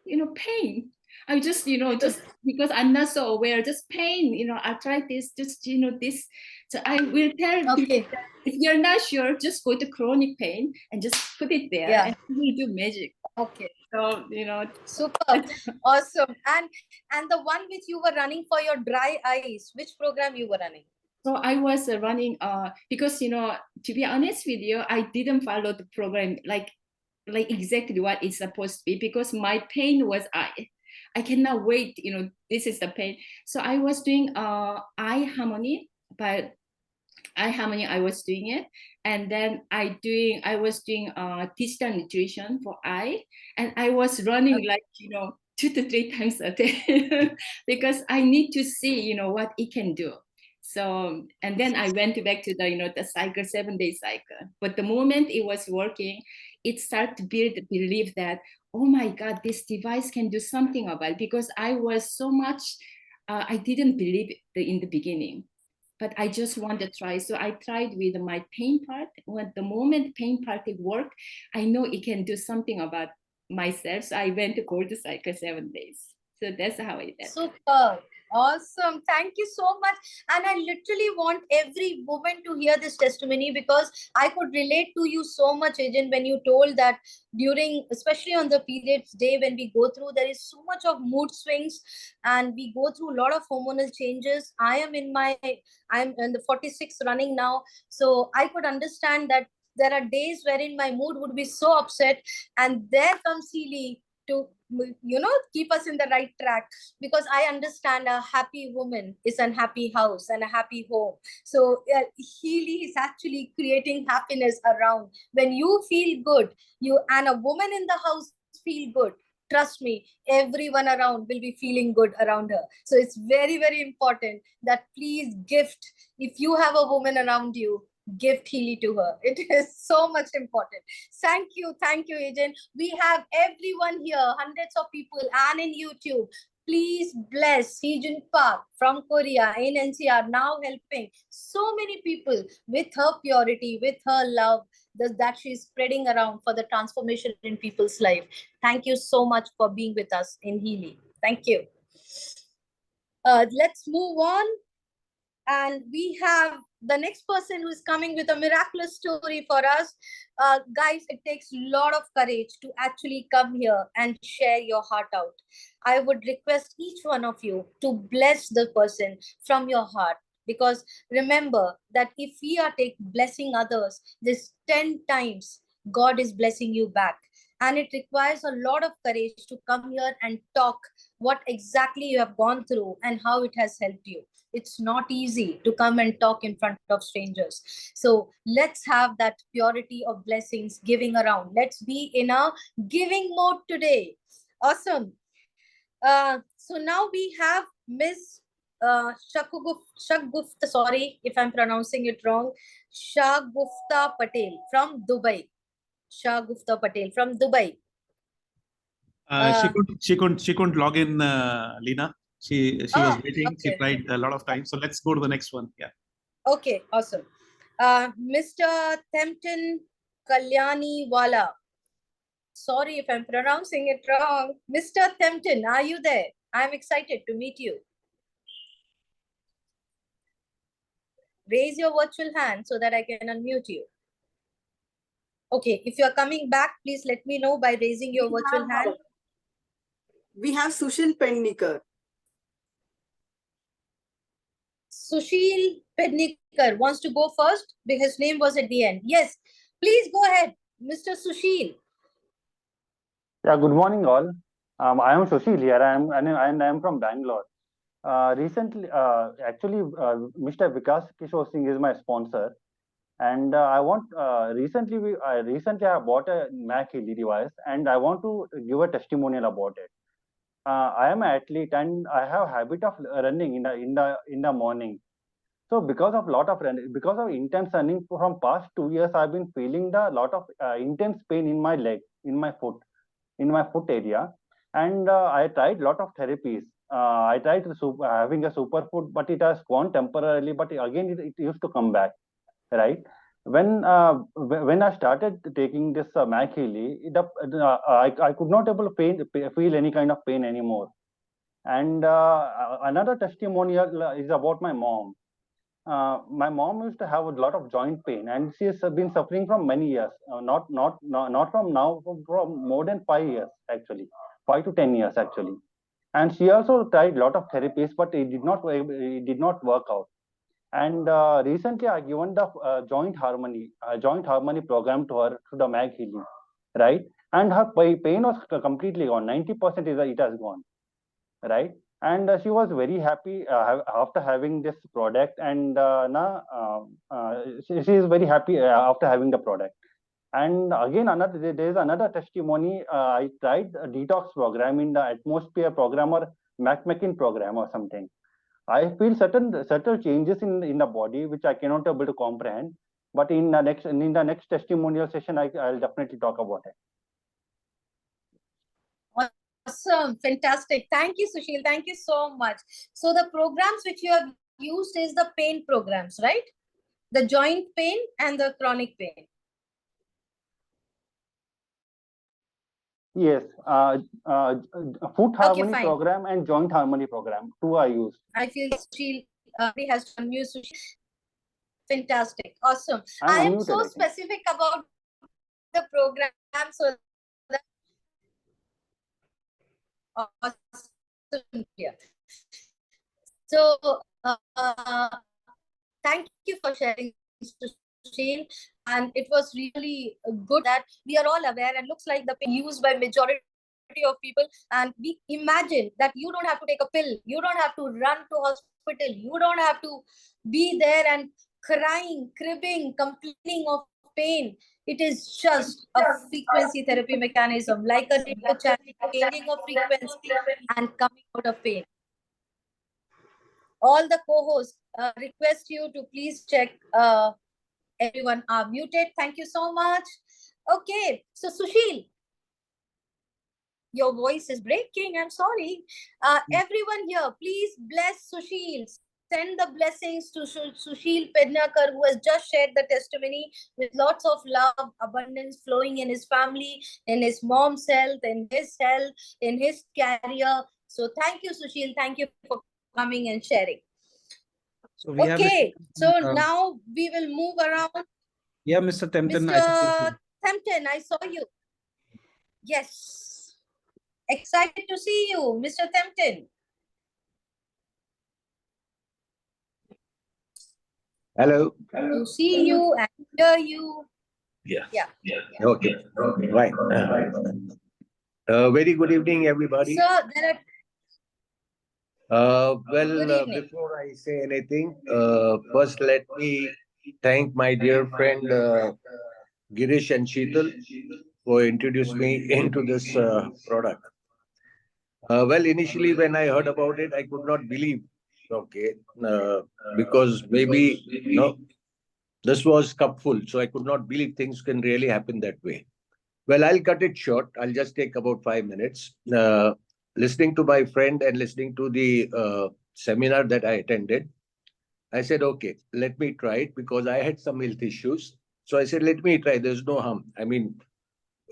you know, pain. I just, you know, just because I'm not so aware, just pain, you know, arthritis, just, you know, this. So I will tell people that if you're not sure, just go to chronic pain and just put it there and we do magic. Okay. So, you know. Super. Awesome. And the one which you were running for your dry eyes, which program you were running? So I was running, because, you know, to be honest with you, I didn't follow the program like exactly what it's supposed to be, because my pain was I cannot wait, you know, this is the pain. So I was doing eye harmony, but eye harmony I was doing it, and then I was doing digital nutrition for eye, and I was running like, you know, 2 to 3 times a day because I need to see, you know, what it can do. So, and then I went back to the, the cycle, 7-day cycle. But the moment it was working, it started to build the belief that, oh my God, this device can do something about it, because I was so much, I didn't believe in the beginning, but I just wanted to try. So I tried with my pain part. When the moment pain part it worked, I know it can do something about myself. So I went to Gold Cycle 7 days. So that's how I did. Super. Awesome. Thank you so much. And I literally want every woman to hear this testimony, because I could relate to you so much, Agent, when you told that during, especially on the periods day, when we go through, there is so much of mood swings and we go through a lot of hormonal changes. I'm in the 46 running now. So I could understand that there are days wherein my mood would be so upset, and there comes Healy to keep us in the right track, because I understand a happy woman is a happy house and a happy home. So Healy is actually creating happiness around. When you feel good, you and a woman in the house feel good, trust me, everyone around will be feeling good around her. So it's very, very important that please gift, if you have a woman around you, gift Healy to her. It is so much important. Thank you, Agent. We have everyone here, hundreds of people, and in YouTube. Please bless Heejun Park from Korea in NCR, now helping so many people with her purity, with her love that she's spreading around for the transformation in people's life. Thank you so much for being with us in Healy. Thank you. Let's move on. And we have the next person who is coming with a miraculous story for us. Guys, it takes a lot of courage to actually come here and share your heart out. I would request each one of you to bless the person from your heart, because remember that if we are blessing others, this 10 times God is blessing you back. And it requires a lot of courage to come here and talk what exactly you have gone through and how it has helped you. It's not easy to come and talk in front of strangers. So let's have that purity of blessings giving around. Let's be in a giving mode today. Awesome. So now we have Miss Shagufta, sorry if I'm pronouncing it wrong, Shagufta Patel from Dubai. Shagufta Patel from Dubai. She couldn't log in, Lena. She was waiting. Okay. She tried a lot of times. So let's go to the next one. Yeah. Okay, awesome. Mr. Tempton Kalyani Wala. Sorry if I'm pronouncing it wrong. Mr. Tempton, are you there? I'm excited to meet you. Raise your virtual hand so that I can unmute you. Okay, if you are coming back, please let me know by raising your virtual hand. We have Sushil Pendnikar. Sushil Pendnikar wants to go first because his name was at the end. Yes, please go ahead, Mr. Sushil. Yeah, good morning all. I am Sushil here. I am from Bangalore. Recently, Mr. Vikas Kishore Singh is my sponsor, and recently I bought a Mac Healy device, and I want to give a testimonial about it. I am an athlete, and I have a habit of running in the morning. So because of intense running from past 2 years, I've been feeling a lot of intense pain in my leg, in my foot area, and I tried a lot of therapies. I tried having a superfood, but it has gone temporarily. But again, it used to come back, right? When I started taking this Mac Healy, I could not able to feel any kind of pain anymore. And another testimonial is about my mom. My mom used to have a lot of joint pain, and she has been suffering from many years. Not from now, from more than 5 years actually, 5 to 10 years actually. And she also tried a lot of therapies, but it did not work out. And recently, I given the joint harmony program to her through the Mag Healing, right? And her pain was completely gone. 90% it has gone, right? And she was very happy after having this product, and she is very happy after having the product. And again, there is another testimony. I tried a detox program in the atmosphere program or MacMakin program or something. I feel certain changes in the body which I cannot able to comprehend. But in the next testimonial session, I'll definitely talk about it. Awesome, fantastic. Thank you, Sushil. Thank you so much. So the programs which you have used is the pain programs, right? The joint pain and the chronic pain. Yes, foot harmony program and joint harmony program. Two I used. I feel Sushil has to unmute Sushil. Fantastic, awesome. I am so specific about the program, so that awesome. Yeah. So thank you for sharing, Sushil. And it was really good that we are all aware, and looks like the pain used by majority of people. And we imagine that you don't have to take a pill, you don't have to run to hospital, you don't have to be there and crying, cribbing, complaining of pain. It is just a frequency therapy mechanism, like a radio channel, changing of frequency and coming out of pain. All the co-hosts request you to please check everyone are muted. Thank you so much. Okay, so Sushil, your voice is breaking. I'm sorry. Everyone here, please bless Sushil. Send the blessings to Sushil Pednakar, who has just shared the testimony with lots of love, abundance flowing in his family, in his mom's health, in his health, in his career. So thank you, Sushil. Thank you for coming and sharing. So we okay, so now we will move around. Yeah, Mr. Tempton. Mr. Tempton, I saw you. Yes. Excited to see you, Mr. Tempton. Hello. To see you and hear you. Yeah. Okay. Right. Very good evening, everybody. Sir, there are... before I say anything, first let me thank my dear friend Girish and Sheetal for introducing me into this product. Initially when I heard about it, I could not believe, because maybe, this was cupful, so I could not believe things can really happen that way. Well, I'll cut it short. I'll just take about 5 minutes. Listening to my friend and listening to the seminar that I attended, I said, okay, let me try it, because I had some health issues. So I said, let me try. There's no harm. I mean,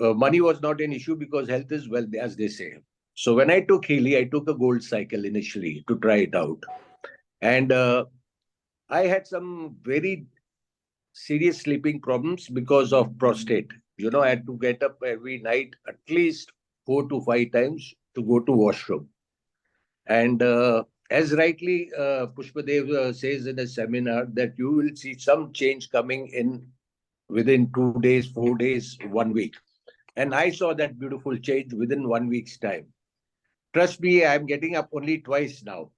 money was not an issue because health is wealth, as they say. So when I took Healy, I took a gold cycle initially to try it out. And I had some very serious sleeping problems because of prostate. I had to get up every night at least 4 to 5 times to go to washroom. And as rightly Pushpadev says in a seminar, that you will see some change coming in within 2 days, 4 days, 1 week. And I saw that beautiful change within 1 week's time. Trust me, I'm getting up only twice now.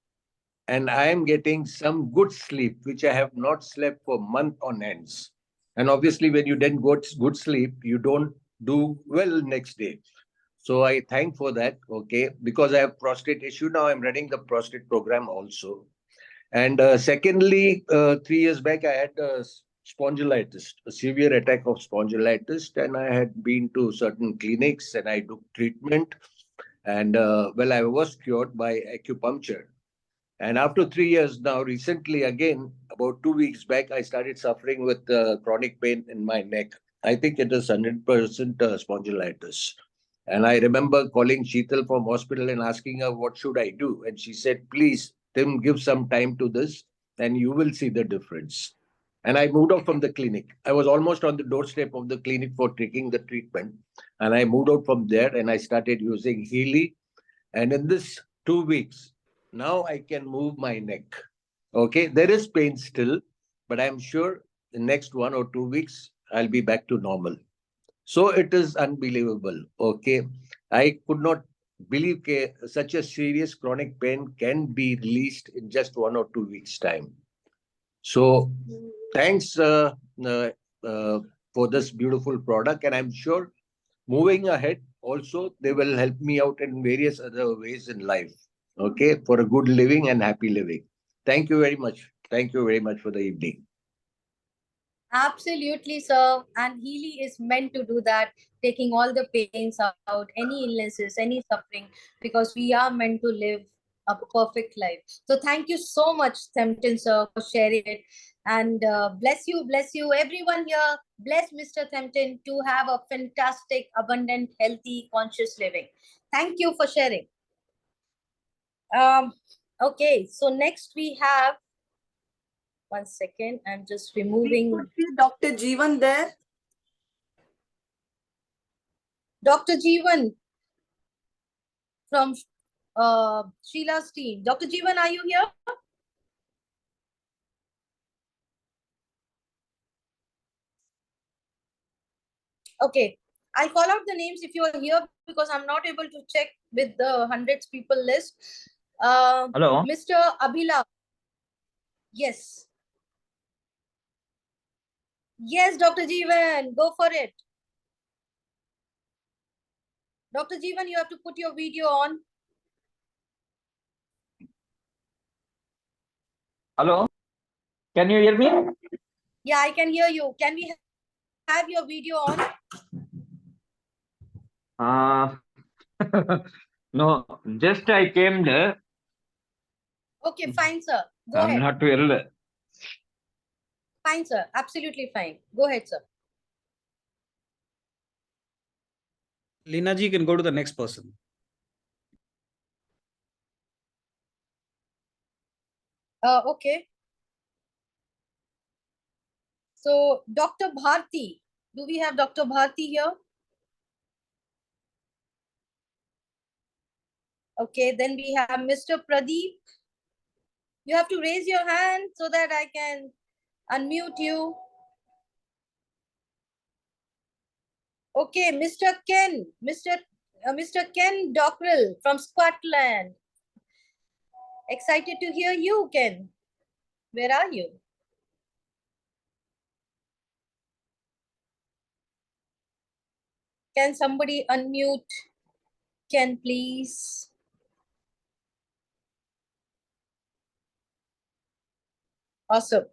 And I am getting some good sleep, which I have not slept for months on ends. And obviously, when you then got good sleep, you don't do well next day. So I thank for that, because I have prostate issue now. I'm running the prostate program also. And secondly, 3 years back, I had spondylitis, a severe attack of spondylitis, and I had been to certain clinics and I took treatment. And I was cured by acupuncture. And after 3 years now, recently again, about 2 weeks back, I started suffering with chronic pain in my neck. I think it is 100% spondylitis. And I remember calling Sheetal from hospital and asking her, what should I do? And she said, please, Tim, give some time to this and you will see the difference. And I moved out from the clinic. I was almost on the doorstep of the clinic for taking the treatment. And I moved out from there and I started using Healy. And in this 2 weeks, now I can move my neck. There is pain still, but I'm sure the next 1 or 2 weeks, I'll be back to normal. So it is unbelievable. I could not believe such a serious chronic pain can be released in just 1 or 2 weeks' time. So thanks for this beautiful product. And I'm sure moving ahead, also, they will help me out in various other ways in life. For a good living and happy living. Thank you very much. Thank you very much for the evening. Absolutely, sir. And Healy is meant to do that, taking all the pains out, any illnesses, any suffering, because we are meant to live a perfect life. So thank you so much, Tempton, sir, for sharing it. And bless you, everyone here. Bless Mr. Tempton to have a fantastic, abundant, healthy, conscious living. Thank you for sharing. Okay, so next we have, one second, I'm just removing. Dr. Jeevan there. Dr. Jeevan from Sheila's team. Dr. Jeevan, are you here? Okay, I'll call out the names if you are here, because I'm not able to check with the hundreds people list. Hello. Mr. Abhila. Yes. Yes, Dr. Jeevan, go for it. Dr. Jeevan, you have to put your video on. Hello. Can you hear me? Yeah, I can hear you. Can we have your video on? No, just I came there. Okay, fine, sir. Go I'm ahead. not well. Fine, sir. Absolutely fine. Go ahead, sir. Lina ji can go to the next person. Okay. So, Dr. Bharti. Do we have Dr. Bharti here? Okay, then we have Mr. Pradeep. You have to raise your hand so that I can unmute you. Okay, Mr. Ken. Mr. Ken Dockrell from Scotland. Excited to hear you, Ken. Where are you? Can somebody unmute Ken, please? Awesome.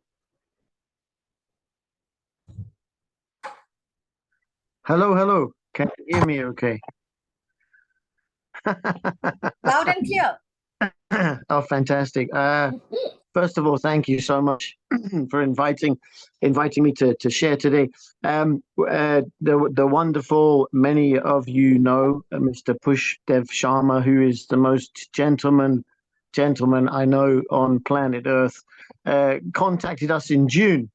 Hello. Can you hear me okay? Loud and clear. Oh, fantastic. First of all, thank you so much for inviting me to share today. The wonderful, many of you know, Mr. Pushdev Sharma, who is the most gentleman I know on planet Earth, contacted us in June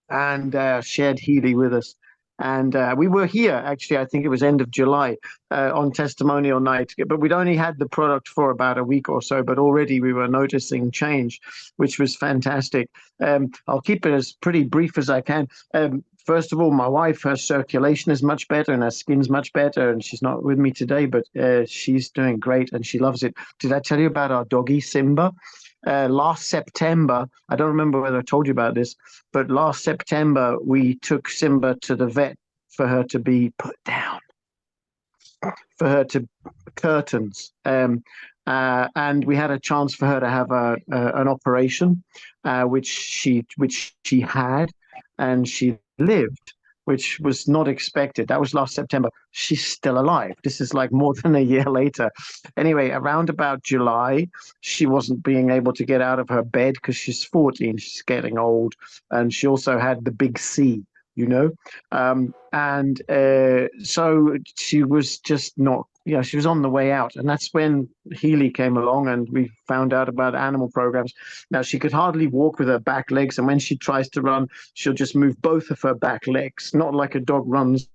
and shared Healy with us. And we were here, actually, I think it was end of July, on testimonial night, but we'd only had the product for about a week or so, but already we were noticing change, which was fantastic. I'll keep it as pretty brief as I can. First of all, my wife, her circulation is much better and her skin's much better, and she's not with me today, but she's doing great and she loves it. Did I tell you about our doggy, Simba? Last September, I don't remember whether I told you about this, but last September we took Simba to the vet for her to be put down, for her to curtains, and we had a chance for her to have an operation, which she had, and she lived, which was not expected. That was last September. She's still alive. This is like more than a year later. Anyway, around about July, she wasn't being able to get out of her bed because she's 14. She's getting old. And she also had the big C, you know. So she was just not, she was on the way out. And that's when Healy came along and we found out about animal programs. Now, she could hardly walk with her back legs. And when she tries to run, she'll just move both of her back legs, not like a dog runs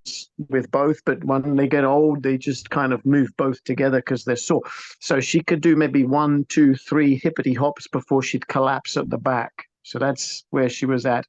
with both, but when they get old, they just kind of move both together because they're sore. So she could do maybe 1, 2, 3 hippity hops before she'd collapse at the back. So that's where she was at.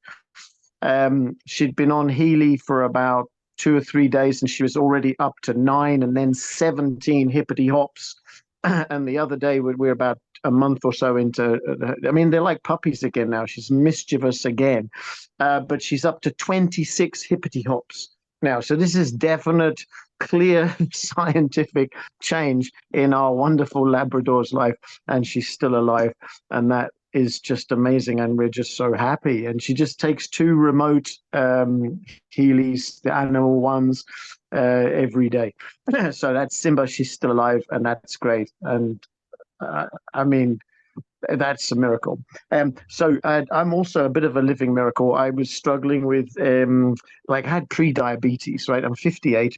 She'd been on Healy for about 2 or 3 days and she was already up to 9 and then 17 hippity hops. And the other day we're about a month or so into, they're like puppies again now. She's mischievous again, but she's up to 26 hippity hops now. So this is definite, clear scientific change in our wonderful Labrador's life, and she's still alive. And that is just amazing, and we're just so happy. And she just takes 2 remote Healys, the animal ones, every day. So that's Simba. She's still alive, and that's great. And I mean, that's a miracle. So I'm also a bit of a living miracle. I was struggling with I had pre-diabetes, right? I'm 58.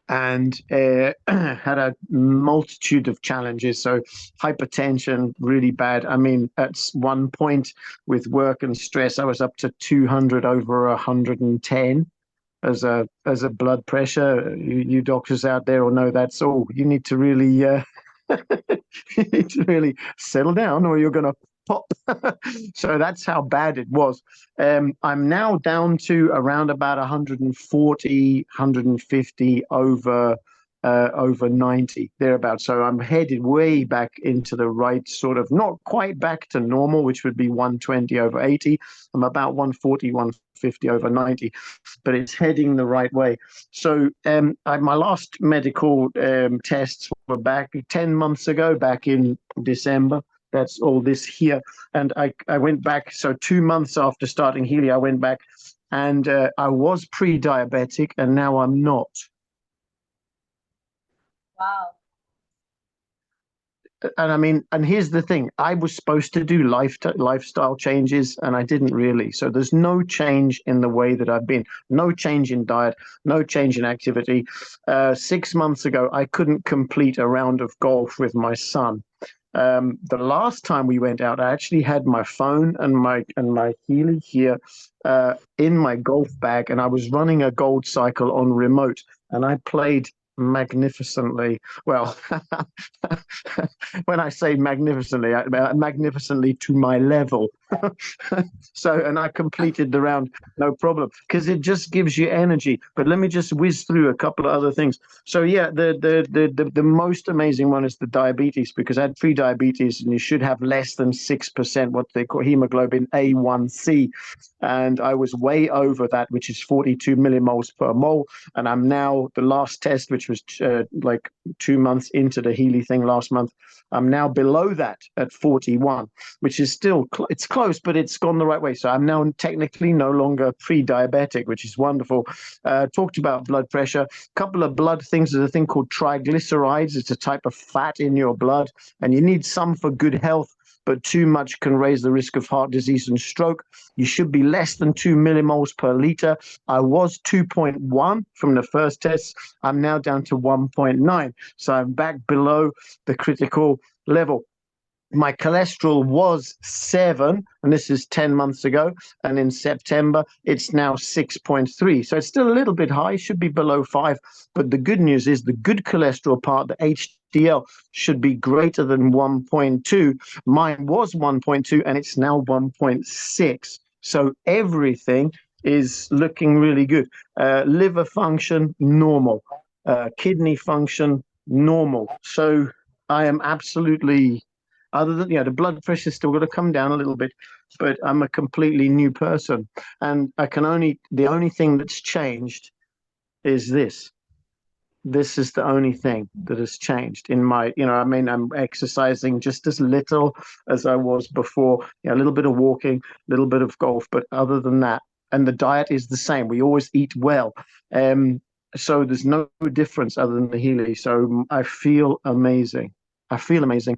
And had a multitude of challenges. So hypertension, really bad. I mean, at one point with work and stress, I was up to 200 over 110 as a blood pressure. You doctors out there will know that's all. You need to really you need to really settle down, or you're going to pop. So that's how bad it was. I'm now down to around about 140, 150 over 90, thereabouts. So I'm headed way back into the right sort of, not quite back to normal, which would be 120 over 80. I'm about 140, 150 over 90, but it's heading the right way. So my last medical tests were back 10 months ago, back in December. That's all this here. And I went back. So 2 months after starting Healy, I went back, and I was pre-diabetic, and now I'm not. Wow. And I mean, and here's the thing, I was supposed to do lifestyle changes, and I didn't really. So there's no change in the way that I've been, no change in diet, no change in activity. 6 months ago, I couldn't complete a round of golf with my son. The last time we went out, I actually had my phone and my Healy here in my golf bag, and I was running a gold cycle on remote, and I played magnificently. Well, when I say magnificently, magnificently to my level. So, and I completed the round, no problem, because it just gives you energy. But let me just whiz through a couple of other things. So yeah, the most amazing one is the diabetes, because I had pre-diabetes, and you should have less than 6% what they call hemoglobin A1C, and I was way over that, which is 42 millimoles per mole. And I'm now, the last test, which was like 2 months into the Healy thing last month, I'm now below that at 41, which is still, it's close, but it's gone the right way. So I'm now technically no longer pre-diabetic, which is wonderful. Talked about blood pressure. A couple of blood things. There's a thing called triglycerides. It's a type of fat in your blood, and you need some for good health, but too much can raise the risk of heart disease and stroke. You should be less than 2 millimoles per liter. I was 2.1 from the first test. I'm now down to 1.9. So I'm back below the critical level. My cholesterol was 7, and this is 10 months ago. And in September, it's now 6.3. So it's still a little bit high, should be below 5. But the good news is the good cholesterol part, the HDL, should be greater than 1.2. Mine was 1.2, and it's now 1.6. So everything is looking really good. Liver function, normal. Kidney function, normal. So I am absolutely... Other than, the blood pressure's still got to come down a little bit, but I'm a completely new person. And the only thing that's changed is this. This is the only thing that has changed in my, I'm exercising just as little as I was before, a little bit of walking, a little bit of golf, but other than that, and the diet is the same. We always eat well. So there's no difference other than the Healy. So I feel amazing. I feel amazing.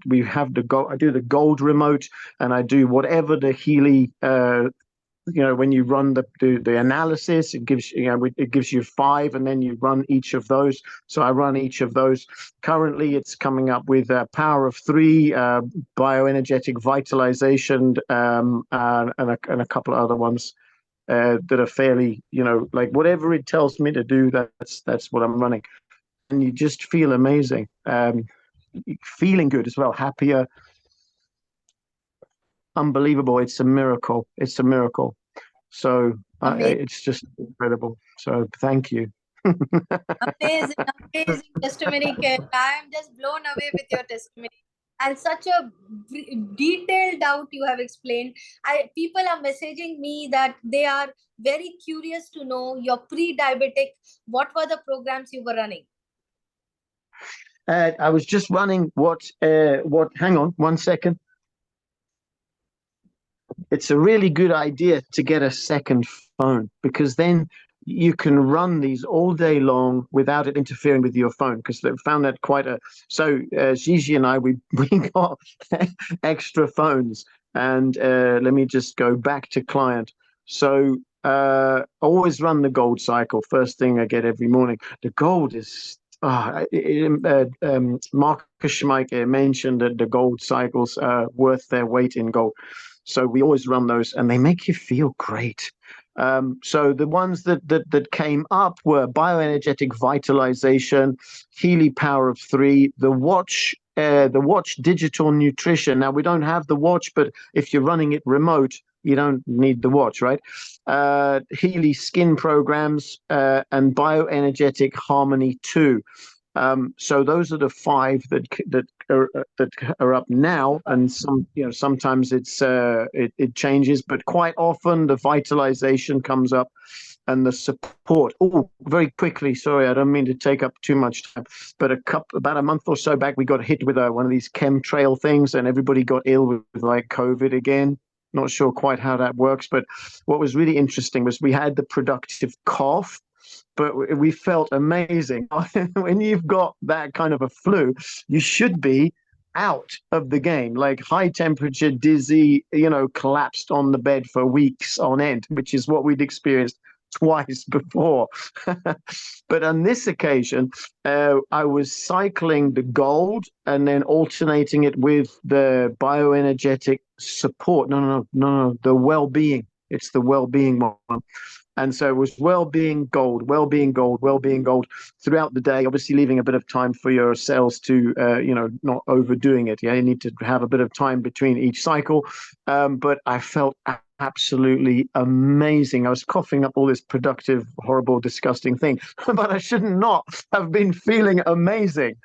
We have I do the gold remote, and I do whatever the Healy. When you run the analysis, it gives it gives you 5, and then you run each of those. So I run each of those. Currently, it's coming up with power of 3, bioenergetic vitalization, and a couple of other ones that are fairly, like whatever it tells me to do. That's what I'm running, and you just feel amazing. Feeling good as well, happier, unbelievable. It's a miracle. It's a miracle. So it's just incredible. So thank you. Amazing testimony, Ken. I am just blown away with your testimony, and such a detailed out you have explained. People are messaging me that they are very curious to know your pre-diabetic. What were the programs you were running? I was just running hang on 1 second. It's a really good idea to get a second phone, because then you can run these all day long without it interfering with your phone, because they've found that so Gigi and I, we got extra phones. And let me just go back to client. So always run the gold cycle, first thing I get every morning. The gold is Marcus Schmeicher mentioned that the gold cycles are worth their weight in gold. So we always run those, and they make you feel great. So the ones that came up were bioenergetic vitalization, Healy Power of 3, the watch digital nutrition. Now we don't have the watch, but if you're running it remote, you don't need the watch, right? Healy skin programs and bioenergetic harmony 2. So those are the 5 that are up now, and sometimes it changes, but quite often the vitalization comes up and the support. Oh, very quickly, sorry, I don't mean to take up too much time, but about a month or so back, we got hit with one of these chemtrail things, and everybody got ill with like COVID again. Not sure quite how that works, but what was really interesting was we had the productive cough, but we felt amazing. When you've got that kind of a flu, you should be out of the game, like high temperature, dizzy, collapsed on the bed for weeks on end, which is what we'd experienced twice before. But on this occasion, I was cycling the gold and then alternating it with the bioenergetic support. No, the well-being. It's the well-being one. And so it was well-being gold throughout the day, obviously leaving a bit of time for your cells to, not overdoing it. Yeah, you need to have a bit of time between each cycle. But I felt absolutely amazing. I was coughing up all this productive, horrible, disgusting thing, but I should not have been feeling amazing.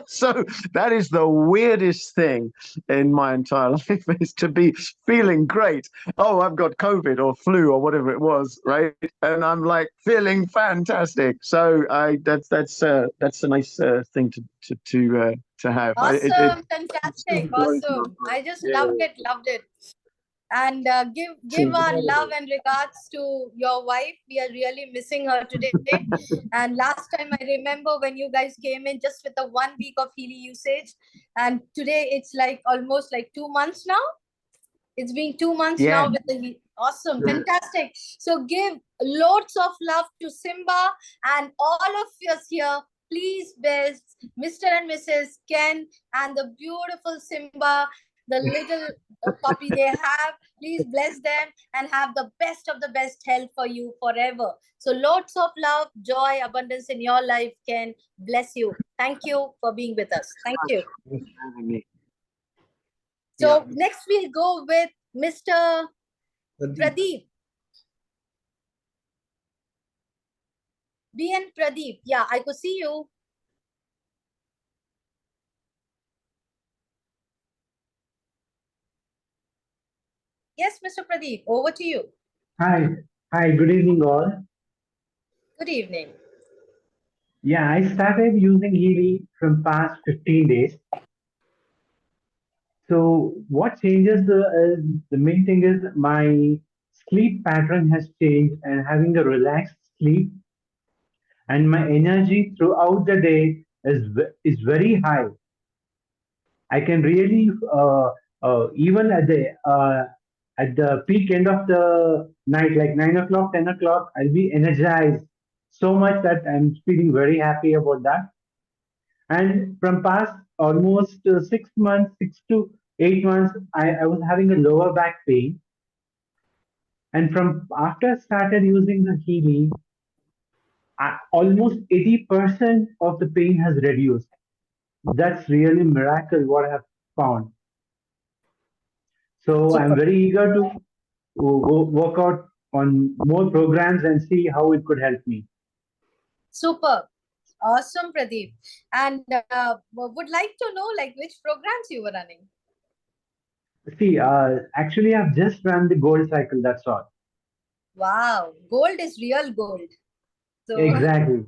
So that is the weirdest thing in my entire life, is to be feeling great. Oh, I've got COVID or flu or whatever it was, right? And I'm like feeling fantastic. So that's a nice thing to have. Awesome, fantastic, awesome. I just loved it. And give our love and regards to your wife. We are really missing her today. And last time I remember when you guys came in just with a 1 week of Healy usage, and today it's like almost like 2 months now. It's been 2 months now with the awesome, fantastic. So give loads of love to Simba and all of us here. Please bless Mr. and Mrs. Ken and the beautiful Simba, the little puppy they have. Please bless them and have the best of the best health for you forever. So lots of love, joy, abundance in your life, Ken. Bless you. Thank you for being with us. Thank you. Thanks for having me. So next we'll go with Mr. Pradeep. BN Pradeep. Yeah, I could see you. Yes, Mr. Pradeep, over to you. Hi, good evening all. Good evening. Yeah, I started using Healy from past 15 days. So what changes the main thing is my sleep pattern has changed and having a relaxed sleep, and my energy throughout the day is very high. I can really even at the peak end of the night, like 9 o'clock, 10 o'clock, I'll be energized so much that I'm feeling very happy about that. And from past almost 6 months, 6 to 8 months, I was having a lower back pain. And from after I started using the Healy, almost 80% of the pain has reduced. That's really miracle what I have found. So I'm very eager to work out on more programs and see how it could help me. Super. Awesome, Pradeep. And would like to know like which programs you were running. See, actually, I've just run the gold cycle, that's all. Wow. Gold is real gold. So Exactly.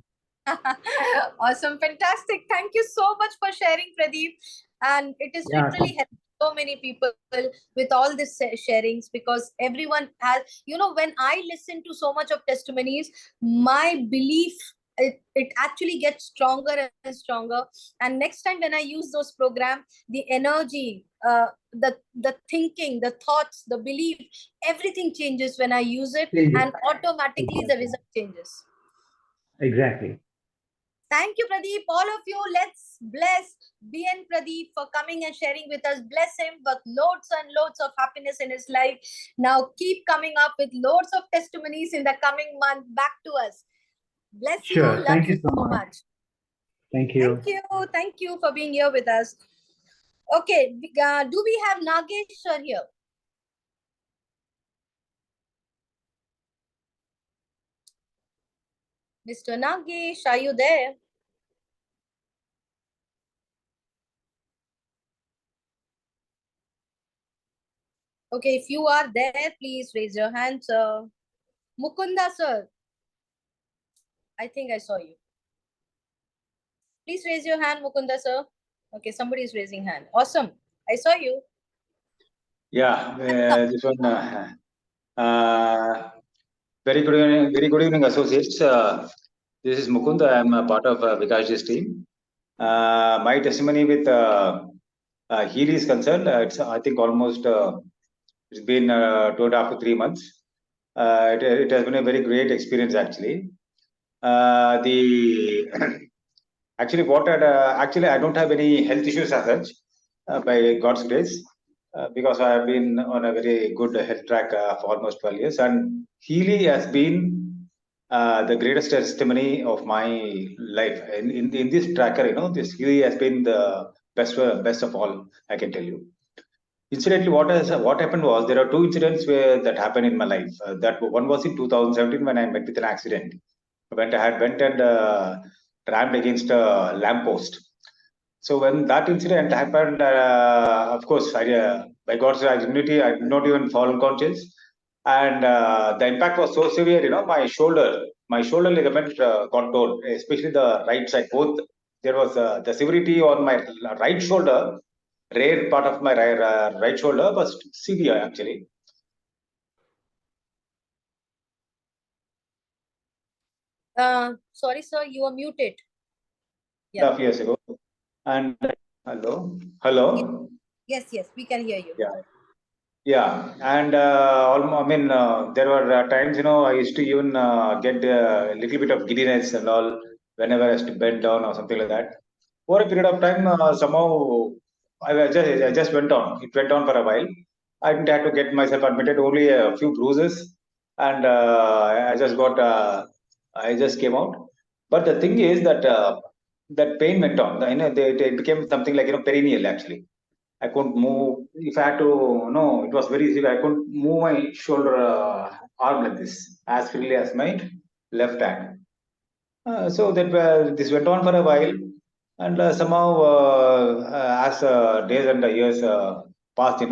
Awesome, fantastic. Thank you so much for sharing, Pradeep. And it is literally helping so many people with all this sharings, because everyone has, when I listen to so much of testimonies, my belief, it actually gets stronger and stronger. And next time when I use those programs, the energy, the thinking, the thoughts, the belief, everything changes when I use it, and automatically the result changes. Exactly. Thank you, Pradeep. All of you, let's bless BN Pradeep for coming and sharing with us. Bless him with loads and loads of happiness in his life. Now keep coming up with loads of testimonies in the coming month back to us. Bless you. Sure. Love Thank you you so so much. much. Thank you. Thank you. Thank you for being here with us. Okay. Do we have Nagesh sir here? Mr. Nagesh, are you there? Okay, if you are there, please raise your hand, sir. Mukunda, sir. I think I saw you. Please raise your hand, Mukunda, sir. Okay, somebody is raising hand. Awesome. I saw you. Yeah, this one. Very good evening, associates. This is Mukunda. I am a part of Vikash's team. My testimony with Healy is concerned. It's I think almost it's been 2.5 to 3 months. It has been a very great experience actually. The actually what actually I don't have any health issues as such by God's grace. Because I have been on a very good health track for almost 12 years, and Healy has been the greatest testimony of my life. In this tracker, this Healy has been the best of all, I can tell you. Incidentally, what happened was there are two incidents that happened in my life. That one was in 2017 when I met with an accident. When I had went and rammed against a lamppost. So when that incident happened, of course, by God's dignity, I did not even fall unconscious, and the impact was so severe. My shoulder ligament got torn, especially the right side. Both there was the severity on my right shoulder, rare part of my right shoulder was severe actually. Sorry, sir, you are muted. Yeah. Years ago, and hello. Yes, we can hear you. Yeah, and there were times, I used to even get a little bit of giddiness and all whenever I used to bend down or something like that. For a period of time, somehow I just went on. It went on for a while. I didn't have to get myself admitted, only a few bruises, and I just came out. But the thing is that that pain went on. It became something like perennial actually. I couldn't move. If I had to, no, it was very easy. I couldn't move my shoulder arm like this as freely as my left hand. So that this went on for a while, and somehow as days and years passed,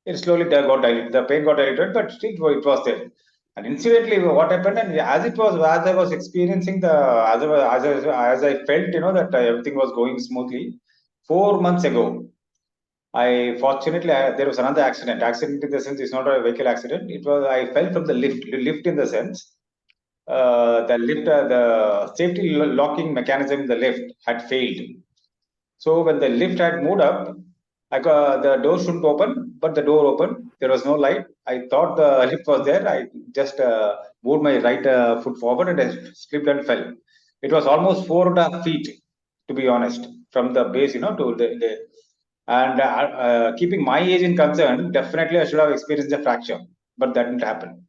it slowly got diluted. The pain got diluted, but still it was there. And incidentally, what happened, and as I was experiencing as I felt, that everything was going smoothly. 4 months ago, there was another accident. Accident in the sense it's not a vehicle accident. It was I fell from the lift. Lift in the sense the safety locking mechanism in the lift had failed. So when the lift had moved up, the door shouldn't open, but the door opened. There was no light. I thought the lift was there. I just moved my right foot forward and I slipped and fell. It was almost 4.5 feet, to be honest, from the base, to the and keeping my age in concern, definitely I should have experienced a fracture, but that didn't happen.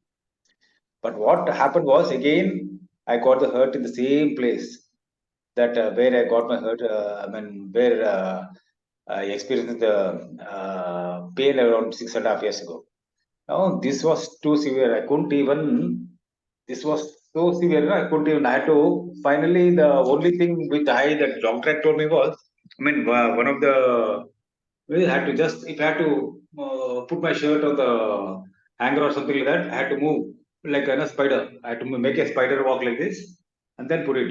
But what happened was, again, I got the hurt in the same place that where I got my hurt. Where I experienced the pain around 6.5 years ago. Now this was too severe. I couldn't even. This was so severe. I couldn't even. I had to. Finally, the only thing which the doctor had told me was, one of the. We had to just. If I had to put my shirt on the hanger or something like that, I had to move like a spider. I had to make a spider walk like this, and then put it.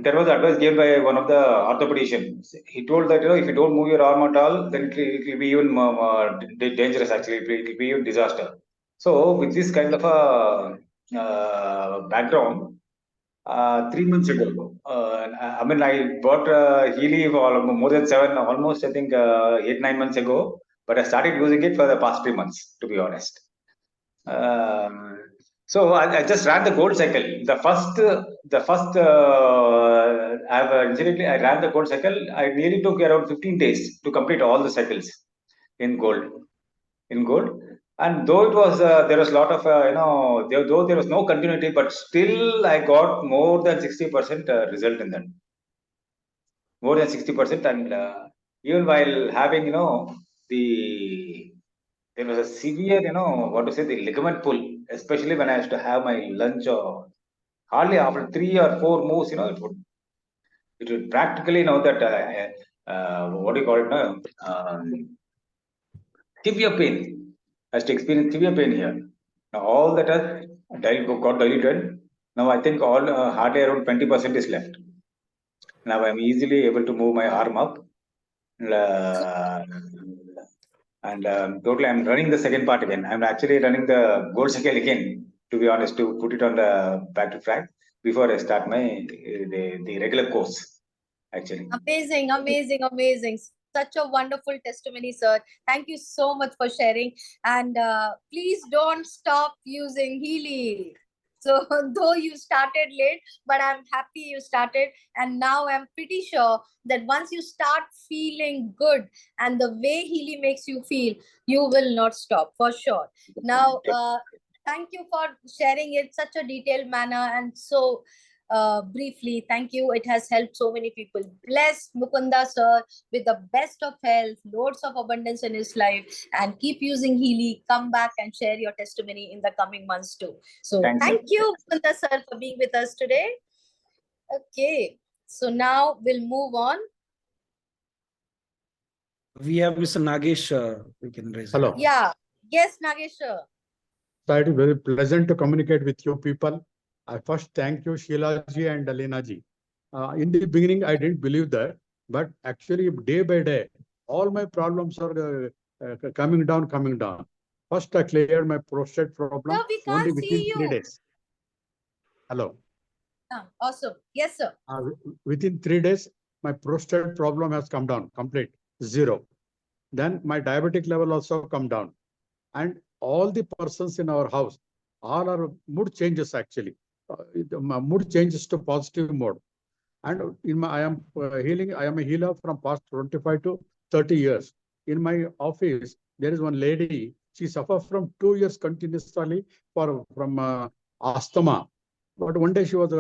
There was advice given by one of the orthopedicians. He told that if you don't move your arm at all, then it will be even dangerous. Actually, it will be even disaster. So with this kind of a background, 3 months ago, I mean, I bought Healy for more than almost I think 8-9 months ago, but I started using it for the past 3 months, to be honest. So I just ran the gold cycle. The first I ran the gold cycle. I nearly took around 15 days to complete all the cycles in gold. And though it was there was a lot of though there was no continuity, but still I got more than 60% result in that. More than 60%, and even while having there was a severe the ligament pull, especially when I used to have my lunch, or hardly after 3 or 4 moves, it would practically that what do you call it now? Severe pain. I used to experience severe pain here. Now all that has got diluted. Now I think all hardly around 20% is left. Now I'm easily able to move my arm up. And totally, I'm running the second part again. I'm actually running the gold cycle again, to be honest, to put it on the back to track before I start my the regular course. Actually, amazing, amazing, amazing. Such a wonderful testimony, sir. Thank you so much for sharing. And please don't stop using Healy. So though you started late, but I'm happy you started. And now I'm pretty sure that once you start feeling good and the way Healy makes you feel, you will not stop for sure. Now, thank you for sharing it such a detailed manner and so briefly. Thank you. It has helped so many people. Bless Mukunda sir with the best of health, loads of abundance in his life, and keep using Healy. Come back and share your testimony in the coming months too. So thank you, Mukunda sir, for being with us today. Okay, so now we'll move on. We have Mr. Nagesh. We can raise. Hello. Yeah. Yes, Nagesh sir. So it is very pleasant to communicate with you people. I first thank you, Sheila ji and Alina ji. In the beginning, I didn't believe that, but actually, day by day, all my problems are coming down. First, I cleared my prostate problem only within 3 days. Hello. Awesome. Yes, sir. Within 3 days, my prostate problem has come down, complete, 0. Then my diabetic level also come down. And all the persons in our house, all our mood changes actually. Mood changes to positive mode. And I am healing. I am a healer from past 25 to 30 years. In my office, there is one lady. She suffers from 2 years continuously from asthma. But one day she was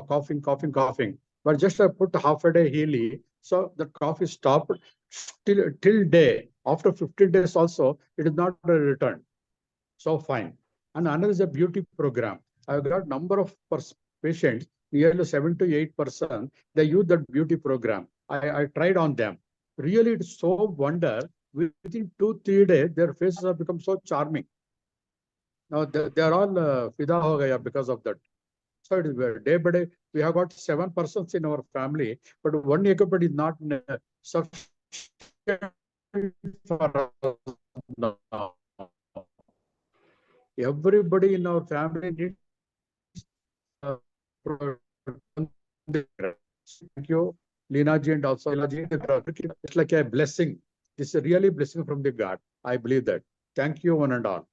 coughing. But just I put half a day Healy, so the cough is stopped till day. After 15 days also, it is not returned. So fine. And another is a beauty program. I've got number of patients, nearly 7 to 8%. They use that beauty program. I tried on them. Really, it's so wonder. Within 2-3 days, their faces have become so charming. Now they are all fida ho gaya because of that. So it is day by day. We have got 7 persons in our family, but one equipment is not sufficient for us now. Everybody in our family needs thank you, Lina ji and also Lina ji. It's like a blessing. It's a really blessing from the God. I believe that. Thank you, one and all.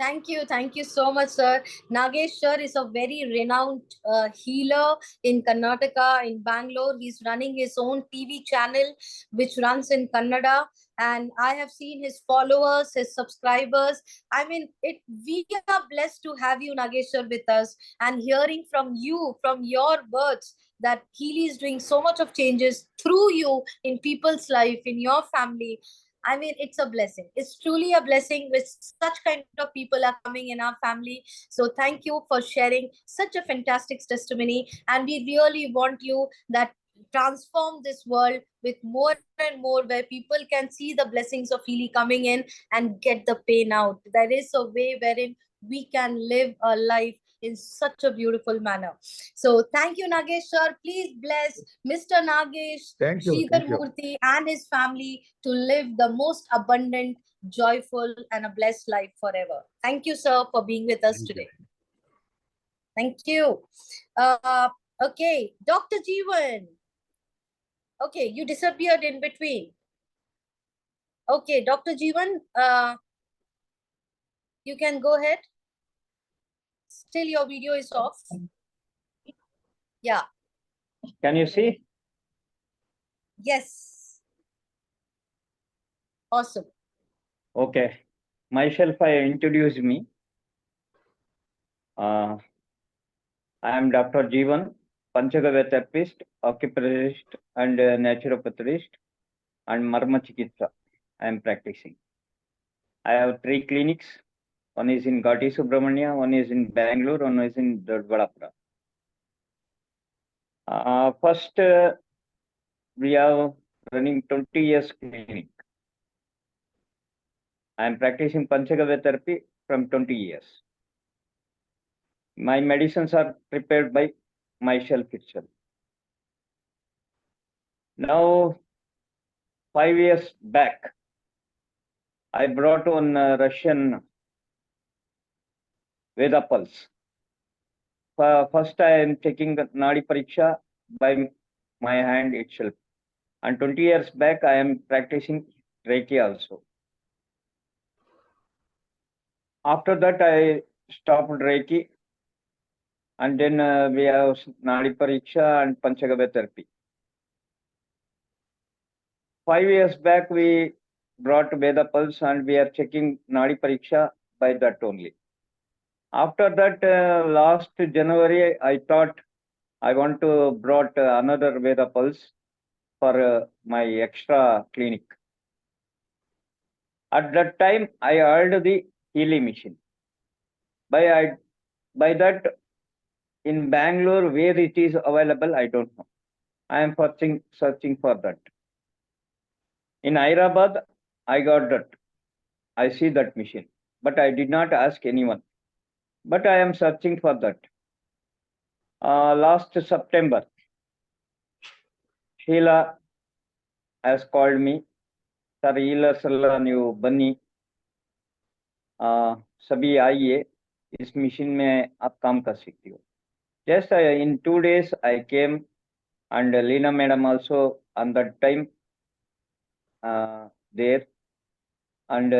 Thank you so much, sir. Nagesh sir is a very renowned healer in Karnataka, in Bangalore. He's running his own TV channel, which runs in Kannada. And I have seen his followers, his subscribers. I mean, we are blessed to have you, Nagesh sir, with us and hearing from you, from your words, that Healy is doing so much of changes through you in people's life, in your family. I mean, it's a blessing. It's truly a blessing with such kind of people are coming in our family. So thank you for sharing such a fantastic testimony. And we really want you that transform this world with more and more where people can see the blessings of Healy coming in and get the pain out. There is a way wherein we can live a life in such a beautiful manner. So thank you, Nagesh sir. Please bless Mr. Nagesh Sridhar Murthy and his family to live the most abundant, joyful, and a blessed life forever. Thank you, sir, for being with us today. Thank you. Okay, Dr. Jeevan. Okay, you disappeared in between. Okay, Dr. Jeevan, you can go ahead. Still your video is off. Yeah. Can you see? Yes. Awesome. Okay. Myself, I introduce me. I am Dr. Jeevan, Panchagavya therapist, acupuncturist, and naturopathist, and Marma Chikitsa. I am practicing. I have 3 clinics. One is in Gati Subramania, one is in Bangalore, one is in Doddaballapura. First, we are running 20 years clinic. I am practicing Panchagavya therapy from 20 years. My medicines are prepared by myself itself. Now, 5 years back, I brought one Russian Veda pulse. First, I am checking the Nadi Pariksha by my hand itself. And 20 years back, I am practicing Reiki also. After that, I stopped Reiki. And then we have Nadi Pariksha and Panchagavya therapy. 5 years back, we brought Veda pulse and we are checking Nadi Pariksha by that only. After that, last January, I thought I want to brought another Veda pulse for my extra clinic. At that time, I heard the Healy machine. By that, in Bangalore, where it is available, I don't know. I am searching for that. In Hyderabad, I got that. I see that machine, but I did not ask anyone. But I am searching for that. Last September, Sheila has called me. Sir, healers alla ನೀವು बन्नी सभी आइए इस machine में आप काम कर सकती हो. Just in 2 days I came, and Leena madam also on that time there, and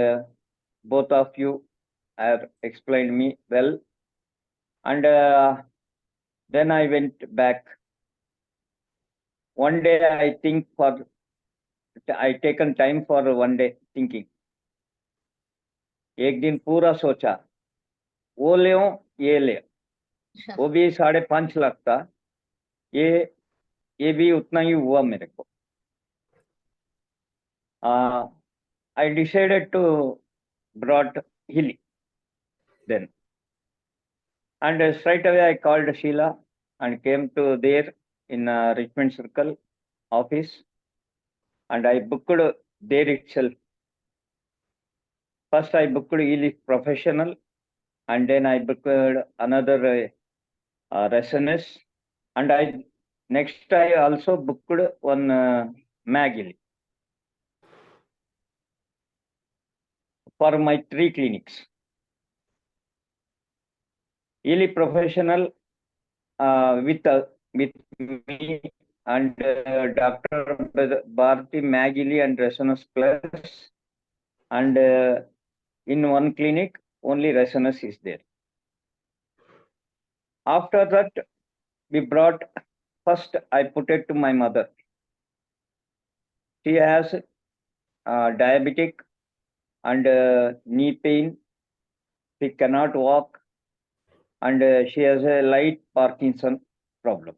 both of you have explained me well, and then I went back. One day I taken time for one day thinking. एक दिन पूरा सोचा, वो ले ये ले, वो भी 5.5 लाख था, ये भी उतना ही हुआ मेरे को. I decided to brought Healy then, and straight away I called Sheila and came to there in Richmond Circle office, and I booked there itself. First I booked Healy Professional, and then I booked another resonance, and next I also booked one Mag for my 3 clinics. Healy Professional with me and Dr. Bharati Magili and Resonance Plus, and in one clinic only Resonance is there. After that, we brought, first I put it to my mother. She has diabetic and knee pain. She cannot walk, and she has a light Parkinson problem.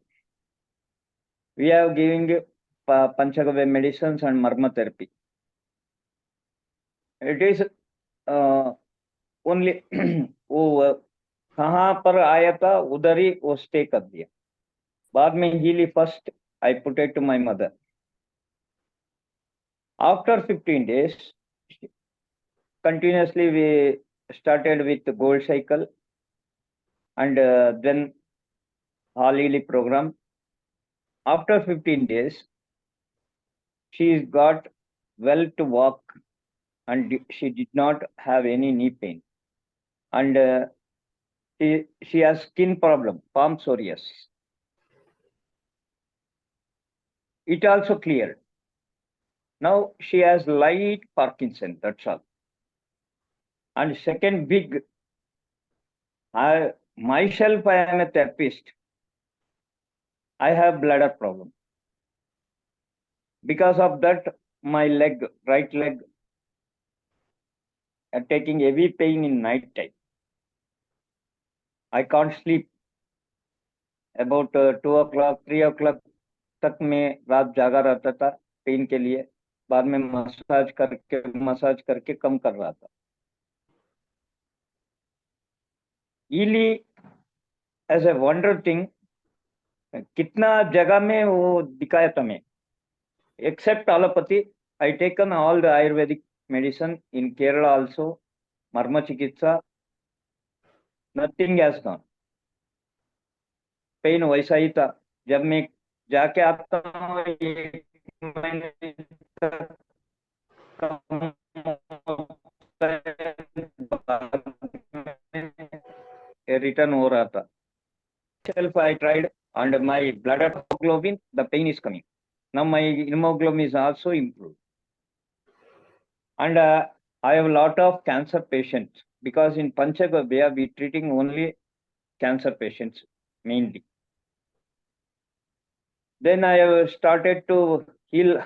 We have giving Panchagavya medicines and Marma therapy. It is only वो कहाँ पर आया था उधर ही वो stay कर दिया. बाद में Healy first I put it to my mother. After 15 days, continuously we started with the gold cycle and then Healy program. After 15 days, she got well to walk and she did not have any knee pain. And she has skin problem, palm psoriasis. It also cleared. Now she has light Parkinson, that's all. And second big, myself, I am a therapist. I have bladder problem. Because of that, my leg, right leg, taking heavy pain in night time. I can't sleep. About 2 o'clock, 3 o'clock तक मैं रात जागा रहता था pen के लिए. बाद में मसाज करके कम कर रहा था. Healy as a wonder thing, कितना जगह में वो दिखाया था मैं. Except allopathy, I taken all the Ayurvedic medicine in Kerala also, Marma Chikitsa, nothing has gone. Pain वैसा ही था. जब मैं जाके आता हूँ एक महीने तक रिटर्न हो रहा था. Self I tried and my blood hemoglobin, the pain is coming. Now my hemoglobin is also improved. And I have a lot of cancer patients because in Panchagavya we treating only cancer patients mainly. Then I have started to heal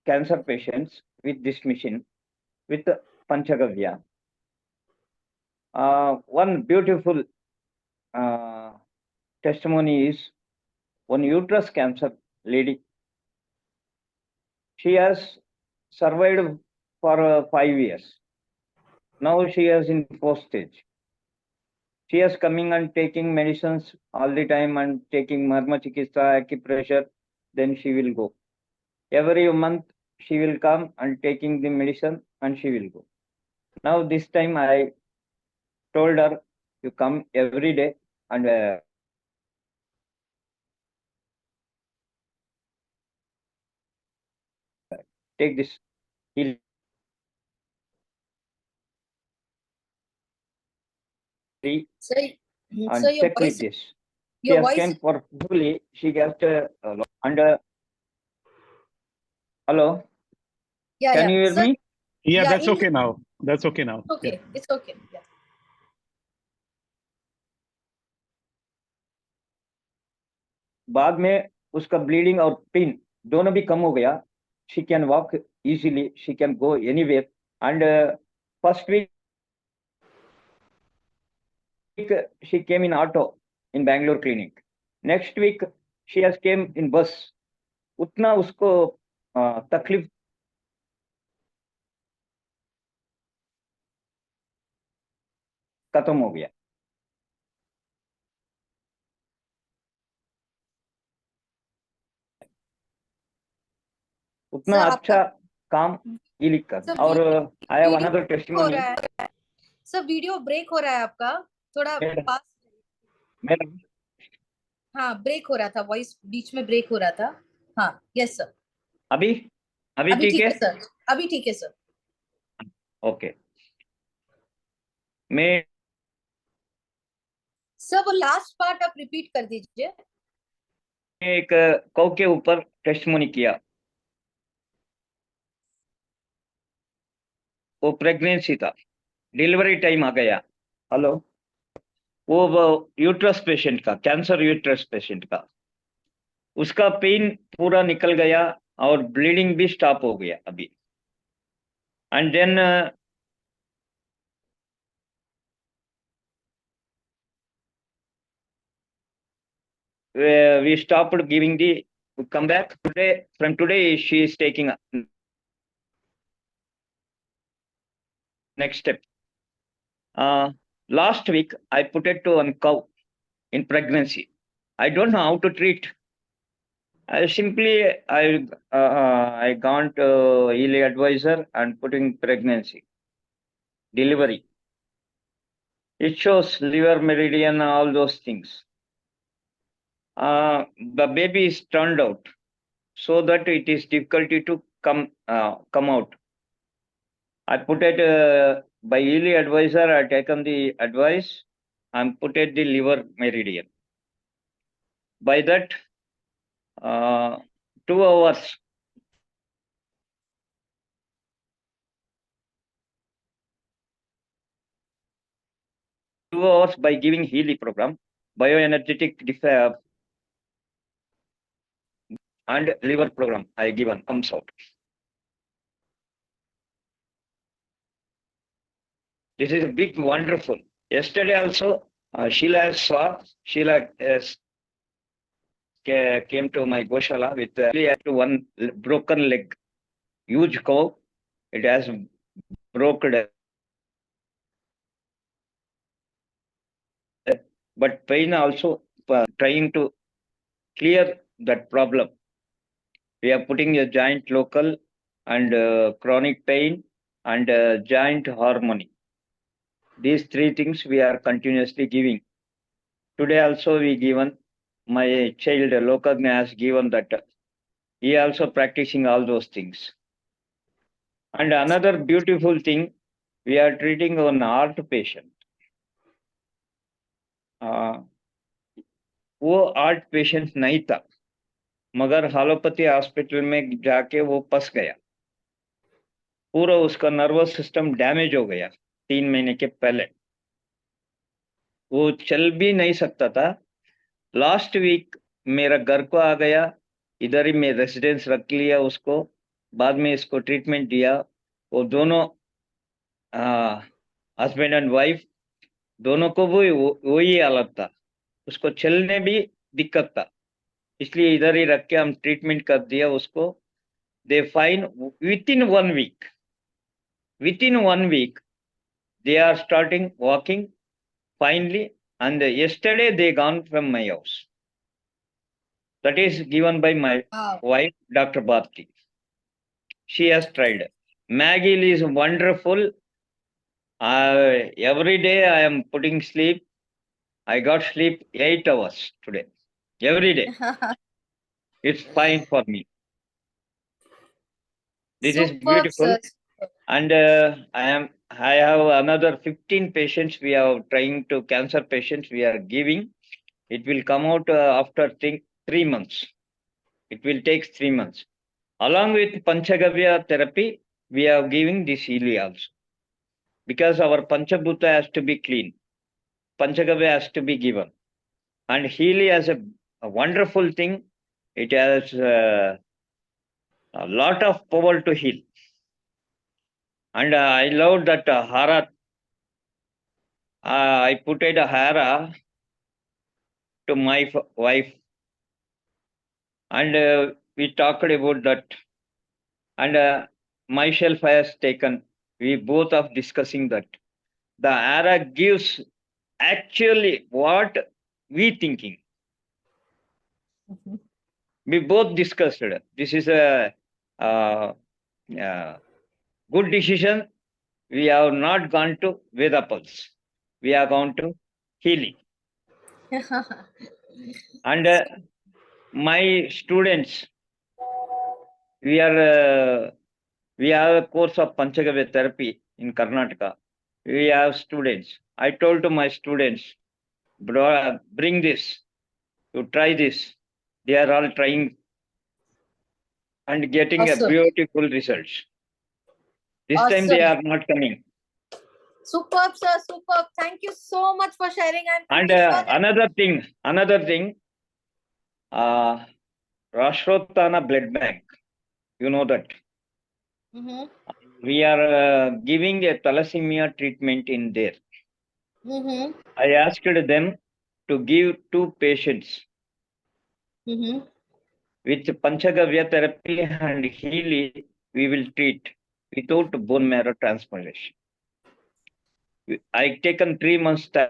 cancer patients with this machine, with Panchagavya. One beautiful testimony is one uterus cancer lady. She has survived for 5 years. Now she is in 4th stage. She is coming and taking medicines all the time and taking Marma Chikitsa, acupressure, then she will go. Every month she will come and taking the medicine and she will go. Now this time I told her, you come every day and take this heal. So, And your check voice, with this. She your has voice, came for fully. She got and hello. yeah, Can yeah. you hear Sir, me? Yeah, yeah, that's in okay now. That's okay now. okay, it's okay. Yeah. बाद में उसका bleeding और pain दोनों भी कम हो गया. She can walk easily. She can go anywhere. And first week she came in auto in Bangalore clinic. Next week she has came in bus. उतना उसको तकलीफ खत्म हो गया. उतना Sir, अच्छा काम Healy कर. और I have another testimony. Sir video break हो रहा है आपका थोड़ा पास. मैडम हाँ ब्रेक हो रहा था, वॉइस बीच में ब्रेक हो रहा था. हाँ यस सर. अभी ठीक है सर. अभी ठीक है सर. ओके. मैं सर वो लास्ट पार्ट आप रिपीट कर दीजिए. एक कौ के ऊपर टेस्टमोनी किया. वो प्रेगनेंसी था, डिलीवरी टाइम आ गया. हेलो. वो यूट्रस पेशेंट का, कैंसर यूट्रस पेशेंट का, उसका पेन पूरा निकल गया और ब्लीडिंग भी स्टॉप हो गया अभी. And then we stopped giving the come back today. From today she is taking next step. Last week I put it to one cow in pregnancy. I don't know how to treat. I gone to Healy advisor and putting pregnancy delivery. It shows liver meridian, all those things. The baby is turned out so that it is difficulty to come out. I put it by Healy advisor. I taken the advice and put it the liver meridian. By that, 2 hours. By giving Healy program, bioenergetic and liver program I given comes out. This is a big wonderful. Yesterday also, Sheila came to my Goshala with one broken leg, huge cow. It has broken, but pain also trying to clear that problem. We are putting a joint local and chronic pain and joint harmony. These 3 things we are continuously giving. Today also we given, my child Lokagna has given that. He also practicing all those things. And another beautiful thing, we are treating an heart patient. वो heart patient नहीं था, मगर हालोपैथी hospital में जाके वो फंस गया, पूरा उसका नर्वस सिस्टम डैमेज हो गया 3 महीने के पहले, वो चल भी नहीं सकता था। लास्ट वीक मेरा घर को आ गया, इधर ही मैं रेसिडेंस रख लिया उसको, बाद में इसको ट्रीटमेंट दिया। वो दोनों हस्बैंड एंड वाइफ दोनों को वही हालत था, उसको चलने भी दिक्कत था, इसलिए इधर ही रख के हम ट्रीटमेंट कर दिया उसको। दे fine within 1 week they are starting walking finally, and yesterday they gone from my house. That is given by my wife, Dr. Bharti. She has tried. Maggie is wonderful. Every day I am putting sleep. I got sleep 8 hours today. Every day. It's fine for me. This is beautiful. Sir. And I have another 15 patients. We are trying to cancer patients. We are giving. It will come out after 3 months. It will take 3 months. Along with Panchagavya therapy, we are giving this Healy also. Because our Panchabhuta has to be clean. Panchagavya has to be given. And Healy has a wonderful thing. It has a lot of power to heal. And I love that hara. I put a hara to my wife. And we talked about that. And myself has taken. We both are discussing that. The hara gives actually what we thinking. We both discussed it. This is a good decision. We have not gone to Vedapals. We have gone to Healy. And my students, we have a course of Panchagavya therapy in Karnataka. We have students. I told to my students, bring this, to try this. They are all trying and getting a beautiful results. This time they are not coming. Superb, sir. Superb. Thank you so much for sharing. And another thing, Rashtrotana blood bank. You know that. We are giving a thalassemia treatment in there. I asked them to give 2 patients with Panchagavya therapy and Healy. We will treat without bone marrow transplantation. I taken 3 months time.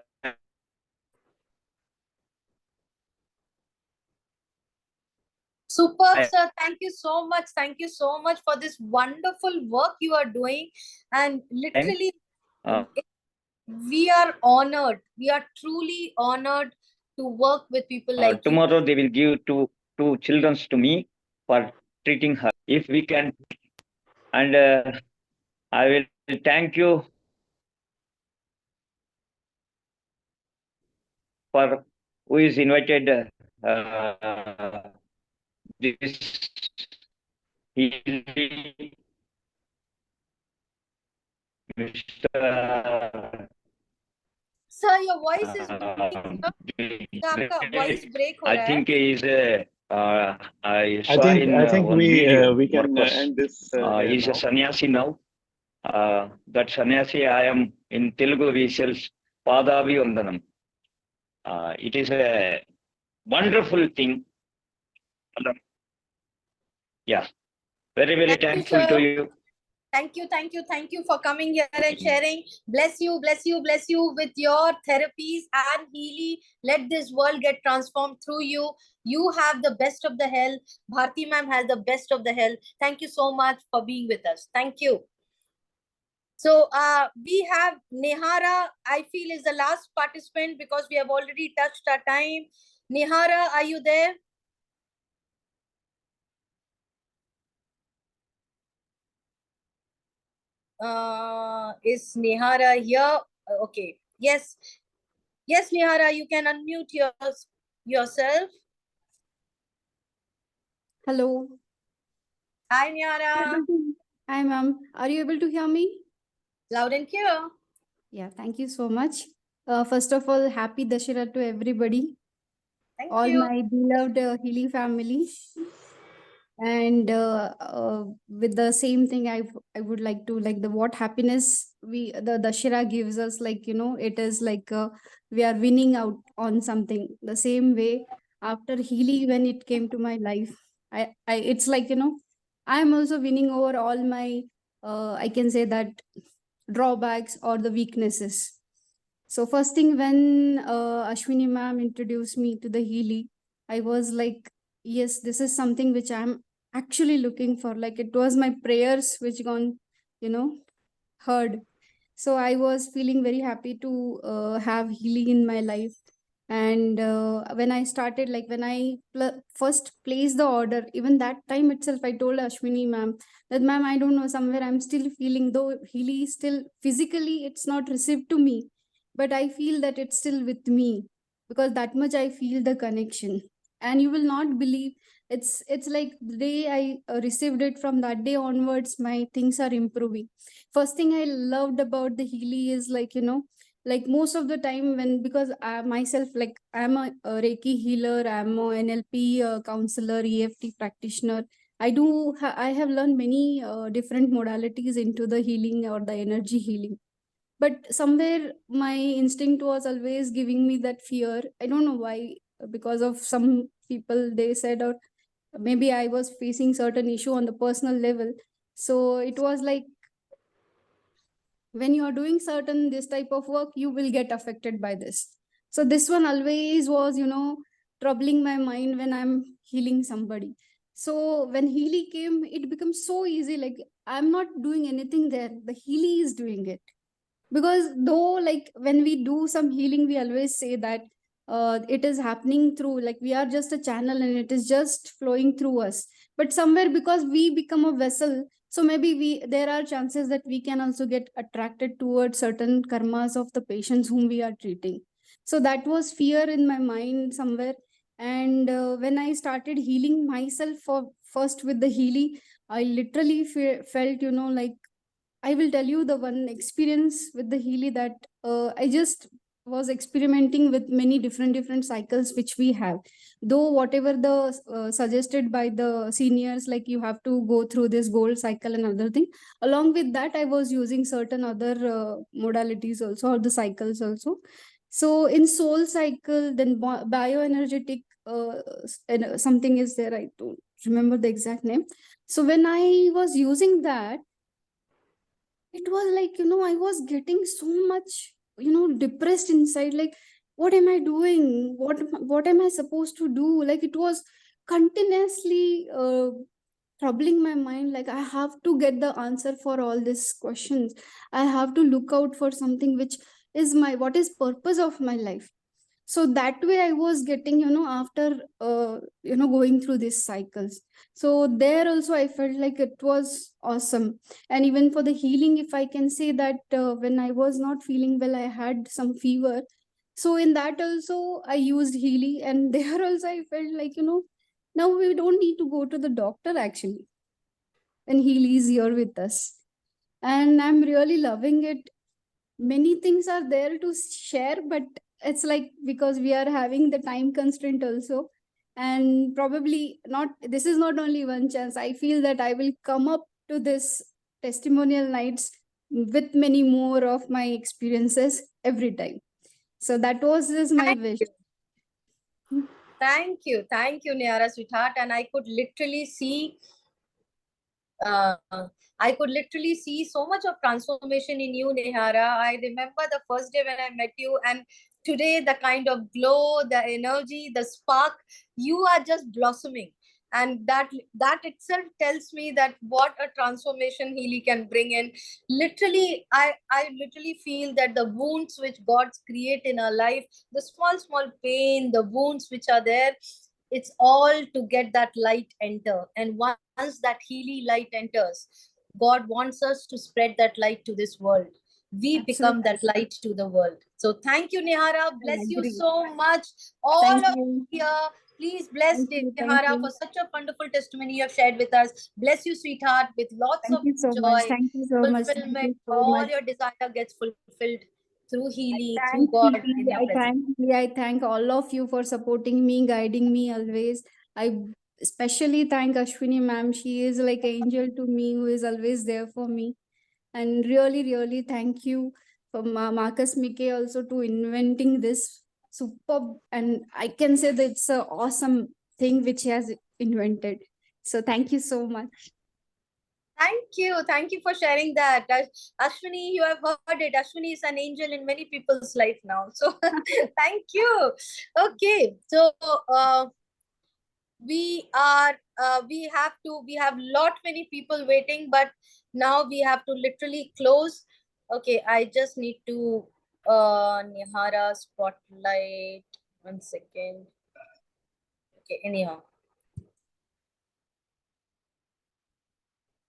Superb, sir. Thank you so much. Thank you so much for this wonderful work you are doing. And literally, we are honored. We are truly honored to work with people like you. Tomorrow they will give two children to me for treating her. If we can, and I will thank you for who is invited this Healy, Mr. Sir, your voice is breaking. आपका voice break हो I रहा है. think he is I I saw in think one video. we can Marcos. end this He's a sannyasi now. That sannyasi I am in Telugu we shall Padavi Vandanam. It is a wonderful thing. Yeah, very thankful to you. Thank you for coming here and sharing. Bless you with your therapies and Healy. Let this world get transformed through you. You have the best of the health. Bharti ma'am has the best of the health. Thank you so much for being with us. Thank you. So we have Nehara, I feel is the last participant because we have already touched our time. Nehara, are you there? Is Nehara here? Okay. Yes, Nehara, you can unmute yourself. Hello. Hi, Nehara. Hi, ma'am. Are you able to hear me? Loud and clear. Yeah, thank you so much. First of all, happy Dashera to everybody. Thank all you. my beloved Healy family. And with the same thing, I would like to like the what happiness the Dashera gives us, like, you know, it is like we are winning out on something. The same way after Healy, when it came to my life, I it's like, you know, I'm also winning over all my I can say that drawbacks or the weaknesses. So first thing, when Ashwini ma'am introduced me to the Healy, I was like, yes, this is something which I'm actually looking for. Like, it was my prayers which gone, you know, heard. So I was feeling very happy to have Healy in my life. And when I started, like when I first placed the order, even that time itself, I told Ashwini ma'am that, ma'am, I don't know, somewhere I'm still feeling, though Healy is still physically, it's not received to me, but I feel that it's still with me, because that much I feel the connection. And you will not believe, it's like the day I received it, from that day onwards, my things are improving. First thing I loved about the Healy is, like, you know, like most of the time when, because I myself, like I'm a Reiki healer, I'm a NLP counselor, EFT practitioner. I have learned many different modalities into the healing or the energy healing. But somewhere my instinct was always giving me that fear. I don't know why, because of some people they said, or maybe I was facing certain issue on the personal level. So it was like, when you are doing certain this type of work, you will get affected by this. So this one always was, you know, troubling my mind when I'm healing somebody. So when Healy came, it becomes so easy. Like, I'm not doing anything there, the Healy is doing it. Because though, like when we do some healing, we always say that it is happening through, like we are just a channel and it is just flowing through us. But somewhere, because we become a vessel, so maybe there are chances that we can also get attracted towards certain karmas of the patients whom we are treating. So that was fear in my mind somewhere. And when I started healing myself first with the Healy, I literally felt, you know, like, I will tell you the one experience with the Healy, that I just was experimenting with many different cycles which we have. Though whatever the suggested by the seniors, like you have to go through this gold cycle and other thing. Along with that, I was using certain other modalities also, or the cycles also. So in soul cycle, then bioenergetic something is there. I don't remember the exact name. So when I was using that, it was like, you know, I was getting so much, you know, depressed inside. Like, what am I doing? What am I supposed to do? Like, it was continuously troubling my mind. Like, I have to get the answer for all these questions. I have to look out for something which is what is purpose of my life. So that way I was getting, after going through these cycles. So there also I felt like it was awesome. And even for the healing, if I can say that, when I was not feeling well, I had some fever. So in that also I used Healy, and there also I felt like, now we don't need to go to the doctor actually, and Healy is here with us. And I'm really loving it. Many things are there to share, but it's like, because we are having the time constraint also, and probably not, this is not only one chance. I feel that I will come up to this testimonial nights with many more of my experiences every time. So that was just my wish. Thank you, Nihara, sweetheart. And I could literally see so much of transformation in you, Nihara. I remember the first day when I met you, and today the kind of glow, the energy, the spark, you are just blossoming. And that itself tells me that what a transformation Healy can bring in. Literally, I literally feel that the wounds which God's create in our life, the small pain, the wounds which are there, it's all to get that light enter. And once that Healy light enters, God wants us to spread that light to this world. We become that light to the world. So thank you, Nihara. Bless you so much. All of you here, please bless Nihara for such a wonderful testimony you have shared with us. Bless you, sweetheart, with lots of joy, Thank you so much. fulfillment. All your desire gets fulfilled through Healy, through Thank God. you. In your blessing. I thank all of you for supporting me, guiding me always. I especially thank Ashwini ma'am. She is like an angel to me, who is always there for me. And really thank you for Marcus Mickey also to inventing this superb, and I can say that it's an awesome thing which he has invented. So thank you so much. Thank you for sharing that. Ashwini, you have heard it. Ashwini is an angel in many people's life now. So thank you. Okay, so we have many people waiting, but now we have to literally close. Okay, I just need to Nihara spotlight. 1 second. Okay, anyhow.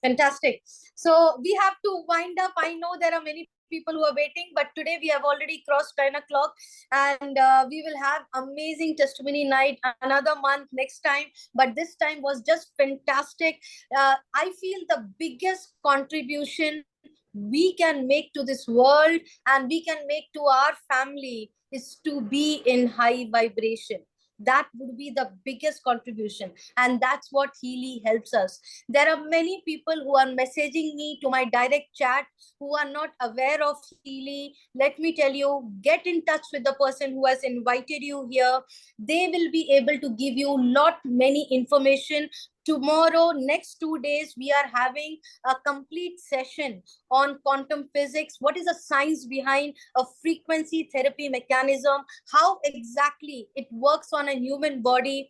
Fantastic. So we have to wind up. I know there are many people who are waiting, but today we have already crossed 10 o'clock, and we will have amazing testimony night another month next time. But this time was just fantastic. I feel the biggest contribution we can make to this world and we can make to our family is to be in high vibration. That would be the biggest contribution, and that's what Healy helps us. There are many people who are messaging me to my direct chat who are not aware of Healy. Let me tell you, get in touch with the person who has invited you here. They will be able to give you many information. Tomorrow, next 2 days, we are having a complete session on quantum physics. What is the science behind a frequency therapy mechanism? How exactly it works on a human body?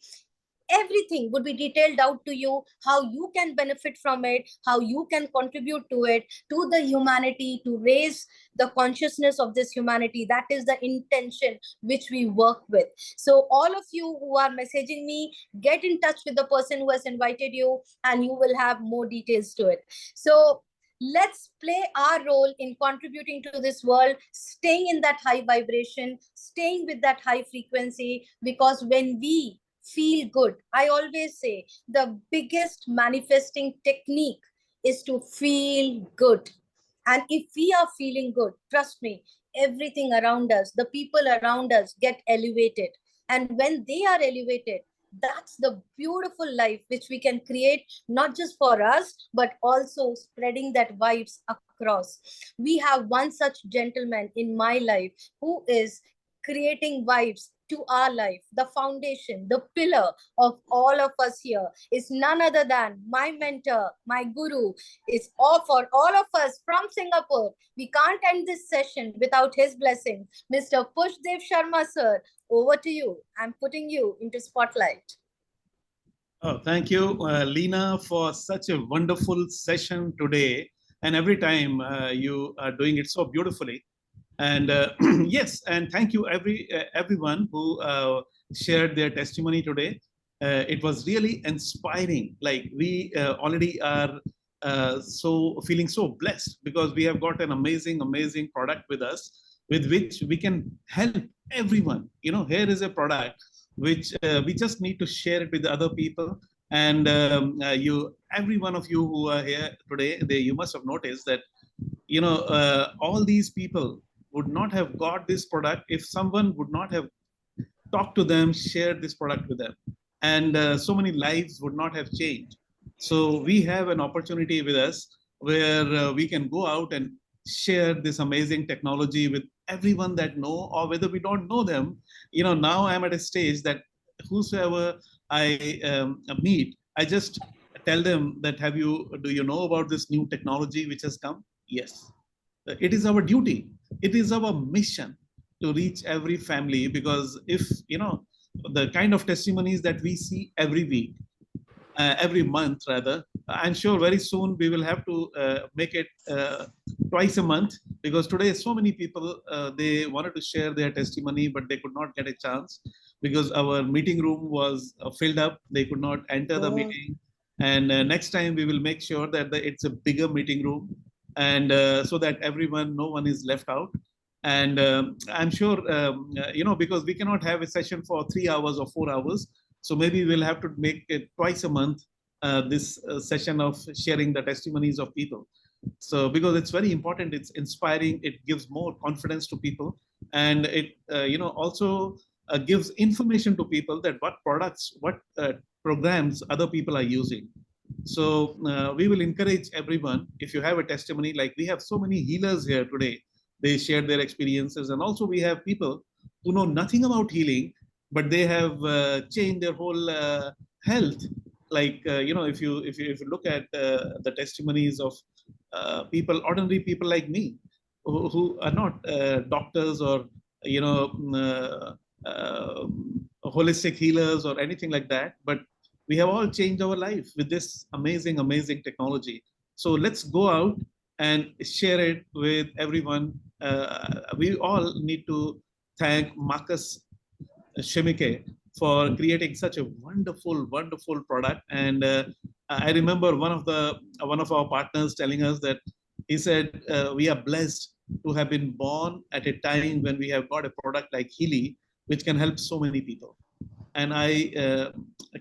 Everything would be detailed out to you, how you can benefit from it, how you can contribute to it, to the humanity, to raise the consciousness of this humanity. That is the intention which we work with. So all of you who are messaging me, get in touch with the person who has invited you, and you will have more details to it. So let's play our role in contributing to this world, staying in that high vibration, staying with that high frequency, because when we feel good, I always say the biggest manifesting technique is to feel good. And if we are feeling good, trust me, everything around us, the people around us get elevated. And when they are elevated, that's the beautiful life which we can create, not just for us, but also spreading that vibes across. We have one such gentleman in my life who is creating vibes to our life. The foundation, the pillar of all of us here is none other than my mentor, my guru, is all for all of us from Singapore. We can't end this session without his blessing. Mr. Pushdev Sharma, sir, over to you. I'm putting you into spotlight. Oh, thank you, Lena, for such a wonderful session today. And every time you are doing it so beautifully. And yes, and thank you everyone who shared their testimony today. It was really inspiring. Like we already are so feeling so blessed because we have got an amazing product with us, with which we can help everyone. You know, here is a product which we just need to share it with other people. And every one of you who are here today, you must have noticed that, you know, all these people would not have got this product if someone would not have talked to them, shared this product with them. And so many lives would not have changed. So we have an opportunity with us where we can go out and share this amazing technology with everyone that know, or whether we don't know them. You know, now I'm at a stage that whosoever I meet, I just tell them that, do you know about this new technology which has come? Yes. It is our duty. It is our mission to reach every family, because if, you know, the kind of testimonies that we see every week, every month rather, I'm sure very soon we will have to make it twice a month, because today so many people, they wanted to share their testimony, but they could not get a chance because our meeting room was filled up. They could not enter the meeting. And next time we will make sure that it's a bigger meeting room, and so that everyone, no one is left out. And I'm sure, you know, because we cannot have a session for 3 hours or 4 hours. So maybe we'll have to make it twice a month, this session of sharing the testimonies of people. So because it's very important, it's inspiring, it gives more confidence to people. And it, you know, also gives information to people that what products, what programs other people are using. So we will encourage everyone, if you have a testimony, like we have so many healers here today, they shared their experiences. And also we have people who know nothing about healing, but they have changed their whole health. Like, you know, if you look at the testimonies of people, ordinary people like me, who are not doctors or, you know, holistic healers or anything like that, but we have all changed our life with this amazing technology. So let's go out and share it with everyone. We all need to thank Marcus Shemike for creating such a wonderful product. And I remember one of our partners telling us that he said, we are blessed to have been born at a time when we have got a product like Healy, which can help so many people. And I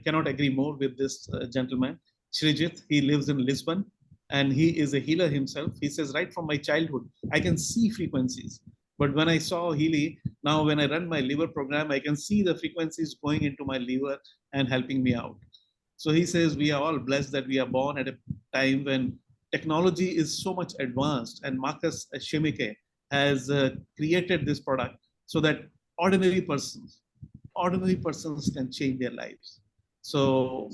cannot agree more with this gentleman, Srijit. He lives in Lisbon, and he is a healer himself. He says, right from my childhood, I can see frequencies. But when I saw Healy, now when I run my liver program, I can see the frequencies going into my liver and helping me out. So he says, we are all blessed that we are born at a time when technology is so much advanced. And Marcus Shemike has created this product so that ordinary persons can change their lives. So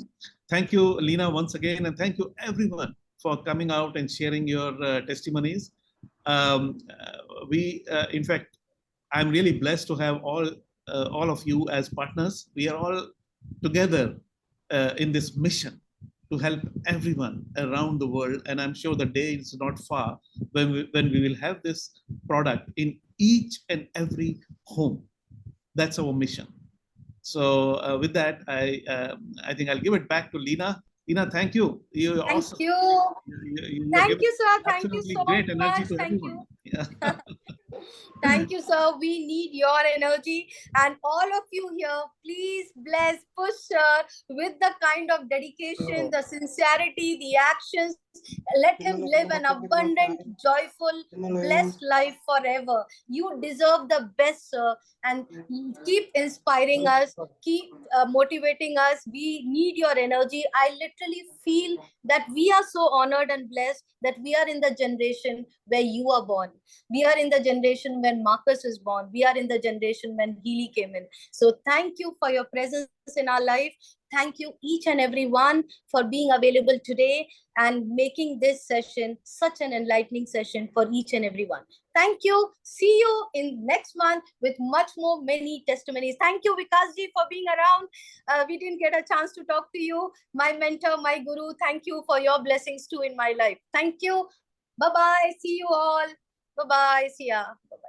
thank you, Lena, once again, and thank you everyone for coming out and sharing your testimonies. In fact, I'm really blessed to have all of you as partners. We are all together in this mission to help everyone around the world. And I'm sure the day is not far when we will have this product in each and every home. That's our mission. So with that, I think I'll give it back to Lena. Lena, thank you. You're awesome. Thank you. Thank you, sir. Thank you so great energy much. to Thank everyone. you. Yeah. Thank you, sir. We need your energy. And all of you here, please bless, push sir with the kind of dedication, the sincerity, the actions. Let him live an abundant, joyful, blessed life forever. You deserve the best, sir. And keep inspiring us, keep motivating us. We need your energy. I literally feel that we are so honored and blessed that we are in the generation where you are born. We are in the generation when Marcus is born. We are in the generation when Healy came in. So thank you for your presence in our life. Thank you each and every one for being available today and making this session such an enlightening session for each and every one. Thank you. See you in next month with much more many testimonies. Thank you, Vikasji, for being around. We didn't get a chance to talk to you. My mentor, my guru, thank you for your blessings too in my life. Thank you. Bye-bye. See you all. Bye-bye. See ya. Bye-bye.